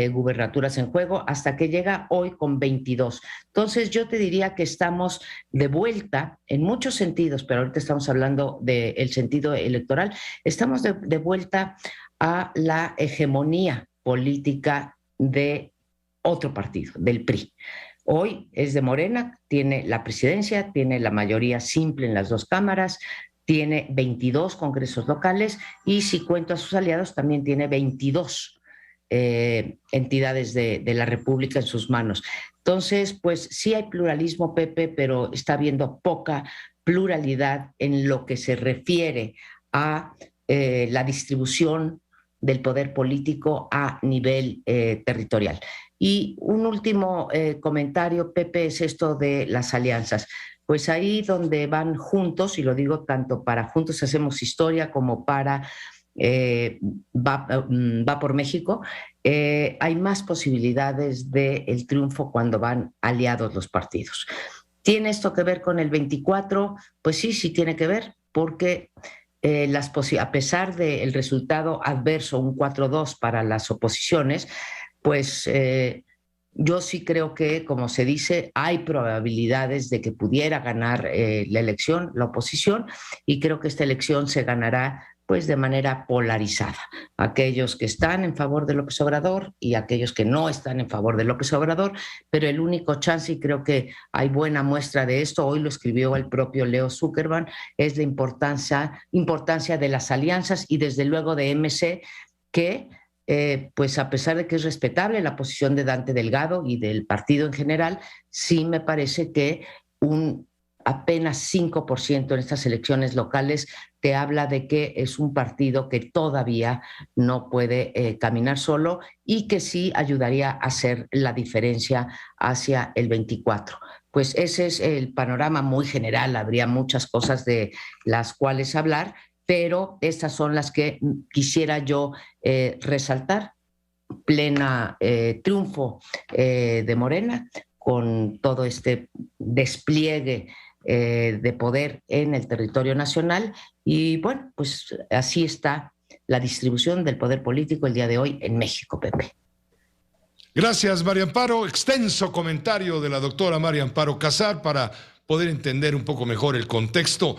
gubernaturas en juego, hasta que llega hoy con 22. Entonces yo te diría que estamos de vuelta en muchos sentidos, pero ahorita estamos hablando del sentido electoral, estamos de vuelta a la hegemonía política de otro partido, del PRI. Hoy es de Morena, tiene la presidencia, tiene la mayoría simple en las dos cámaras, tiene 22 congresos locales y, si cuento a sus aliados, también tiene 22 entidades de la República en sus manos. Entonces, pues sí hay pluralismo, Pepe, pero está habiendo poca pluralidad en lo que se refiere a la distribución del poder político a nivel territorial. Y un último comentario, Pepe, es esto de las alianzas. Pues ahí donde van juntos, y lo digo tanto para Juntos Hacemos Historia como para Va por México, hay más posibilidades del triunfo cuando van aliados los partidos. ¿Tiene esto que ver con el 24? Pues sí tiene que ver, porque a pesar del resultado adverso, un 4-2 para las oposiciones, pues yo sí creo que, como se dice, hay probabilidades de que pudiera ganar la elección, la oposición, y creo que esta elección se ganará pues de manera polarizada. Aquellos que están en favor de López Obrador y aquellos que no están en favor de López Obrador, pero el único chance, y creo que hay buena muestra de esto, hoy lo escribió el propio Leo Zuckerman, es la importancia de las alianzas y desde luego de MC, que pues a pesar de que es respetable la posición de Dante Delgado y del partido en general, sí me parece que un apenas 5% en estas elecciones locales te habla de que es un partido que todavía no puede caminar solo y que sí ayudaría a hacer la diferencia hacia el 24. Pues ese es el panorama muy general, habría muchas cosas de las cuales hablar, pero estas son las que quisiera yo resaltar. Plena triunfo de Morena con todo este despliegue de poder en el territorio nacional, y bueno, pues así está la distribución del poder político el día de hoy en México, Pepe. Gracias, María Amparo. Extenso comentario de la doctora María Amparo Casar para poder entender un poco mejor el contexto.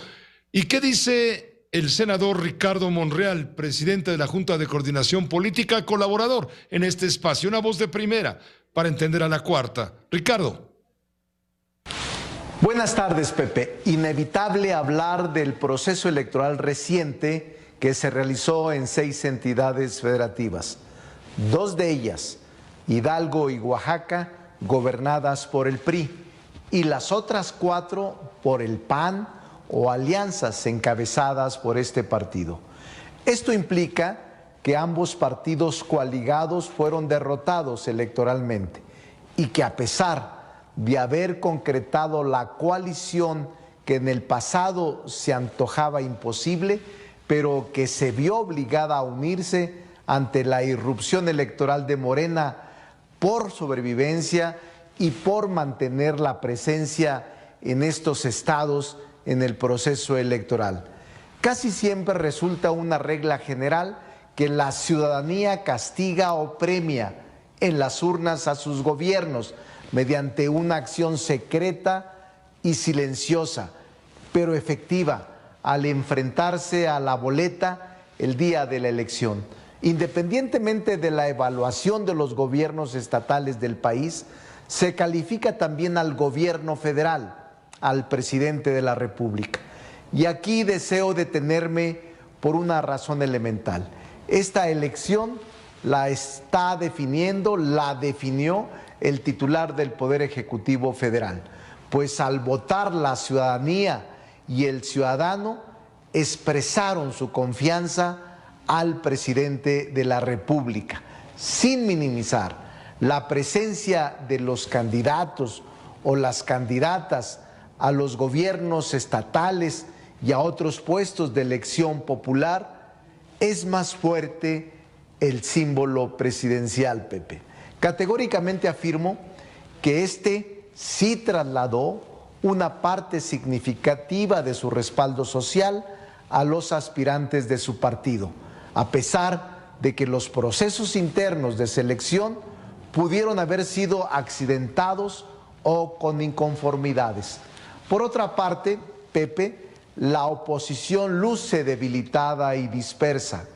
¿Y qué dice el senador Ricardo Monreal, presidente de la Junta de Coordinación Política, colaborador en este espacio? Una voz de primera para entender a la cuarta. Ricardo. Buenas tardes, Pepe. Inevitable hablar del proceso electoral reciente que se realizó en 6 entidades federativas. 2 de ellas, Hidalgo y Oaxaca, gobernadas por el PRI, y las otras 4 por el PAN o alianzas encabezadas por este partido. Esto implica que ambos partidos coaligados fueron derrotados electoralmente y que a pesar de haber concretado la coalición que en el pasado se antojaba imposible, pero que se vio obligada a unirse ante la irrupción electoral de Morena por sobrevivencia y por mantener la presencia en estos estados en el proceso electoral. Casi siempre resulta una regla general que la ciudadanía castiga o premia en las urnas a sus gobiernos mediante una acción secreta y silenciosa, pero efectiva, al enfrentarse a la boleta el día de la elección. Independientemente de la evaluación de los gobiernos estatales del país, se califica también al gobierno federal, al presidente de la República. Y aquí deseo detenerme por una razón elemental. Esta elección la definió el titular del Poder Ejecutivo Federal, pues al votar la ciudadanía y el ciudadano expresaron su confianza al presidente de la República, sin minimizar la presencia de los candidatos o las candidatas a los gobiernos estatales y a otros puestos de elección popular. Es más fuerte el símbolo presidencial, Pepe. Categóricamente afirmo que este sí trasladó una parte significativa de su respaldo social a los aspirantes de su partido, a pesar de que los procesos internos de selección pudieron haber sido accidentados o con inconformidades. Por otra parte, Pepe, la oposición luce debilitada y dispersa,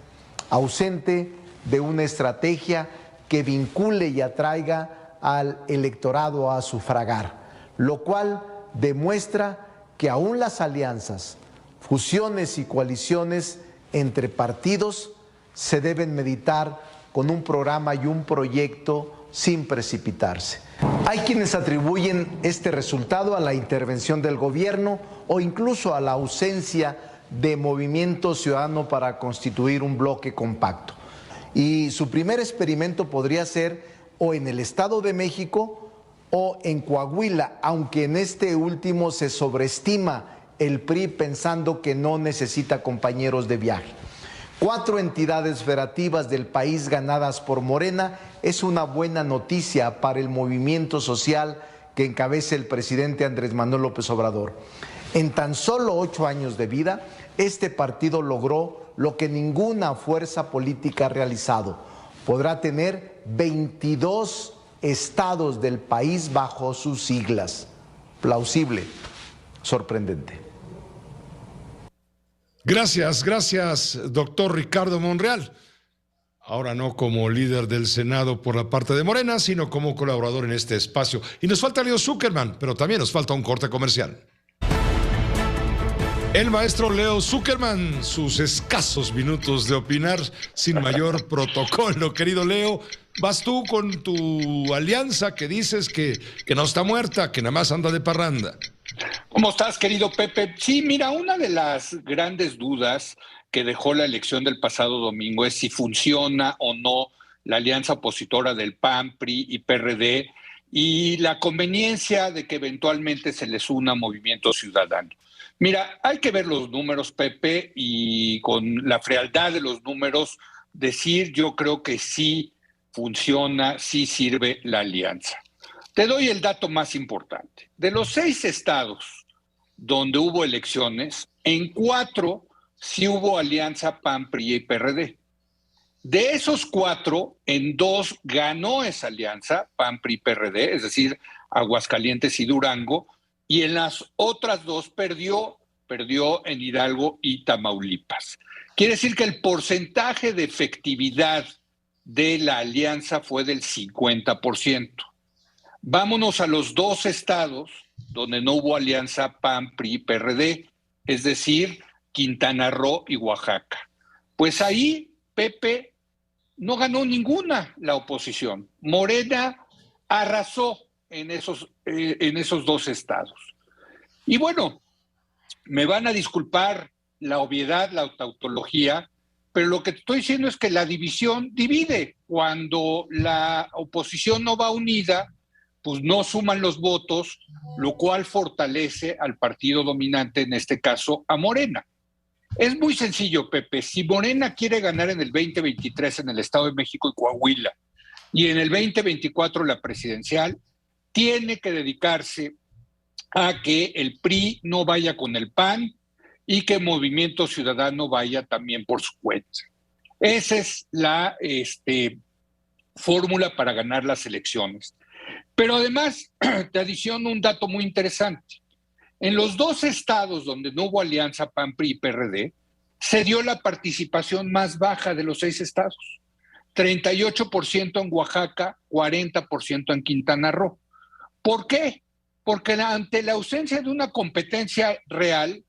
ausente de una estrategia que vincule y atraiga al electorado a sufragar, lo cual demuestra que aún las alianzas, fusiones y coaliciones entre partidos se deben meditar con un programa y un proyecto sin precipitarse. Hay quienes atribuyen este resultado a la intervención del gobierno o incluso a la ausencia de movimiento ciudadano para constituir un bloque compacto. Y su primer experimento podría ser o en el Estado de México o en Coahuila, aunque en este último se sobreestima el PRI pensando que no necesita compañeros de viaje. 4 entidades federativas del país ganadas por Morena es una buena noticia para el movimiento social que encabeza el presidente Andrés Manuel López Obrador. En tan solo 8 años de vida, este partido logró lo que ninguna fuerza política ha realizado. Podrá tener 22 estados del país bajo sus siglas. Plausible, sorprendente. Gracias, doctor Ricardo Monreal. Ahora no como líder del Senado por la parte de Morena, sino como colaborador en este espacio. Y nos falta Leo Zuckerman, pero también nos falta un corte comercial. El maestro Leo Zuckerman, sus escasos minutos de opinar sin mayor protocolo. Querido Leo, vas tú con tu alianza que dices que no está muerta, que nada más anda de parranda. ¿Cómo estás, querido Pepe? Sí, mira, una de las grandes dudas que dejó la elección del pasado domingo es si funciona o no la alianza opositora del PAN, PRI y PRD y la conveniencia de que eventualmente se les una Movimiento Ciudadano. Mira, hay que ver los números, Pepe, y con la frialdad de los números decir yo creo que sí funciona, sí sirve la alianza. Te doy el dato más importante. De los 6 estados donde hubo elecciones, en 4 sí hubo alianza PAN, PRI y PRD. De esos 4, en 2 ganó esa alianza, PAN, PRI, PRD, es decir, Aguascalientes y Durango, y en las otras 2 perdió en Hidalgo y Tamaulipas. Quiere decir que el porcentaje de efectividad de la alianza fue del 50%. Vámonos a los 2 estados donde no hubo alianza PAN, PRI, PRD, es decir, Quintana Roo y Oaxaca. Pues ahí, Pepe, no ganó ninguna la oposición. Morena arrasó en esos 2 estados. Y bueno, me van a disculpar la obviedad, la tautología, pero lo que te estoy diciendo es que la división divide. Cuando la oposición no va unida, pues no suman los votos, lo cual fortalece al partido dominante, en este caso a Morena. Es muy sencillo, Pepe. Si Morena quiere ganar en el 2023 en el Estado de México y Coahuila, y en el 2024 la presidencial, tiene que dedicarse a que el PRI no vaya con el PAN y que Movimiento Ciudadano vaya también por su cuenta. Esa es la fórmula para ganar las elecciones. Pero además, te adiciono un dato muy interesante. En los 2 estados donde no hubo alianza PAN, PRI y PRD, se dio la participación más baja de los 6 estados. 38% en Oaxaca, 40% en Quintana Roo. ¿Por qué? Porque ante la ausencia de una competencia real,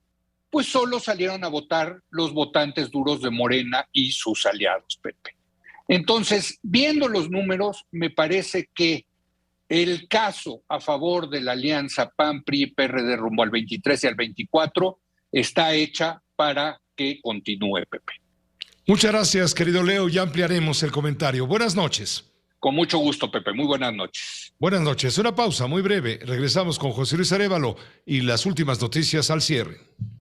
pues solo salieron a votar los votantes duros de Morena y sus aliados, Pepe. Entonces, viendo los números, me parece que el caso a favor de la alianza PAN, PRI y PRD rumbo al 23 y al 24 está hecha para que continúe, Pepe. Muchas gracias, querido Leo. Ya ampliaremos el comentario. Buenas noches. Con mucho gusto, Pepe. Muy buenas noches. Buenas noches. Una pausa muy breve. Regresamos con José Luis Arévalo y las últimas noticias al cierre.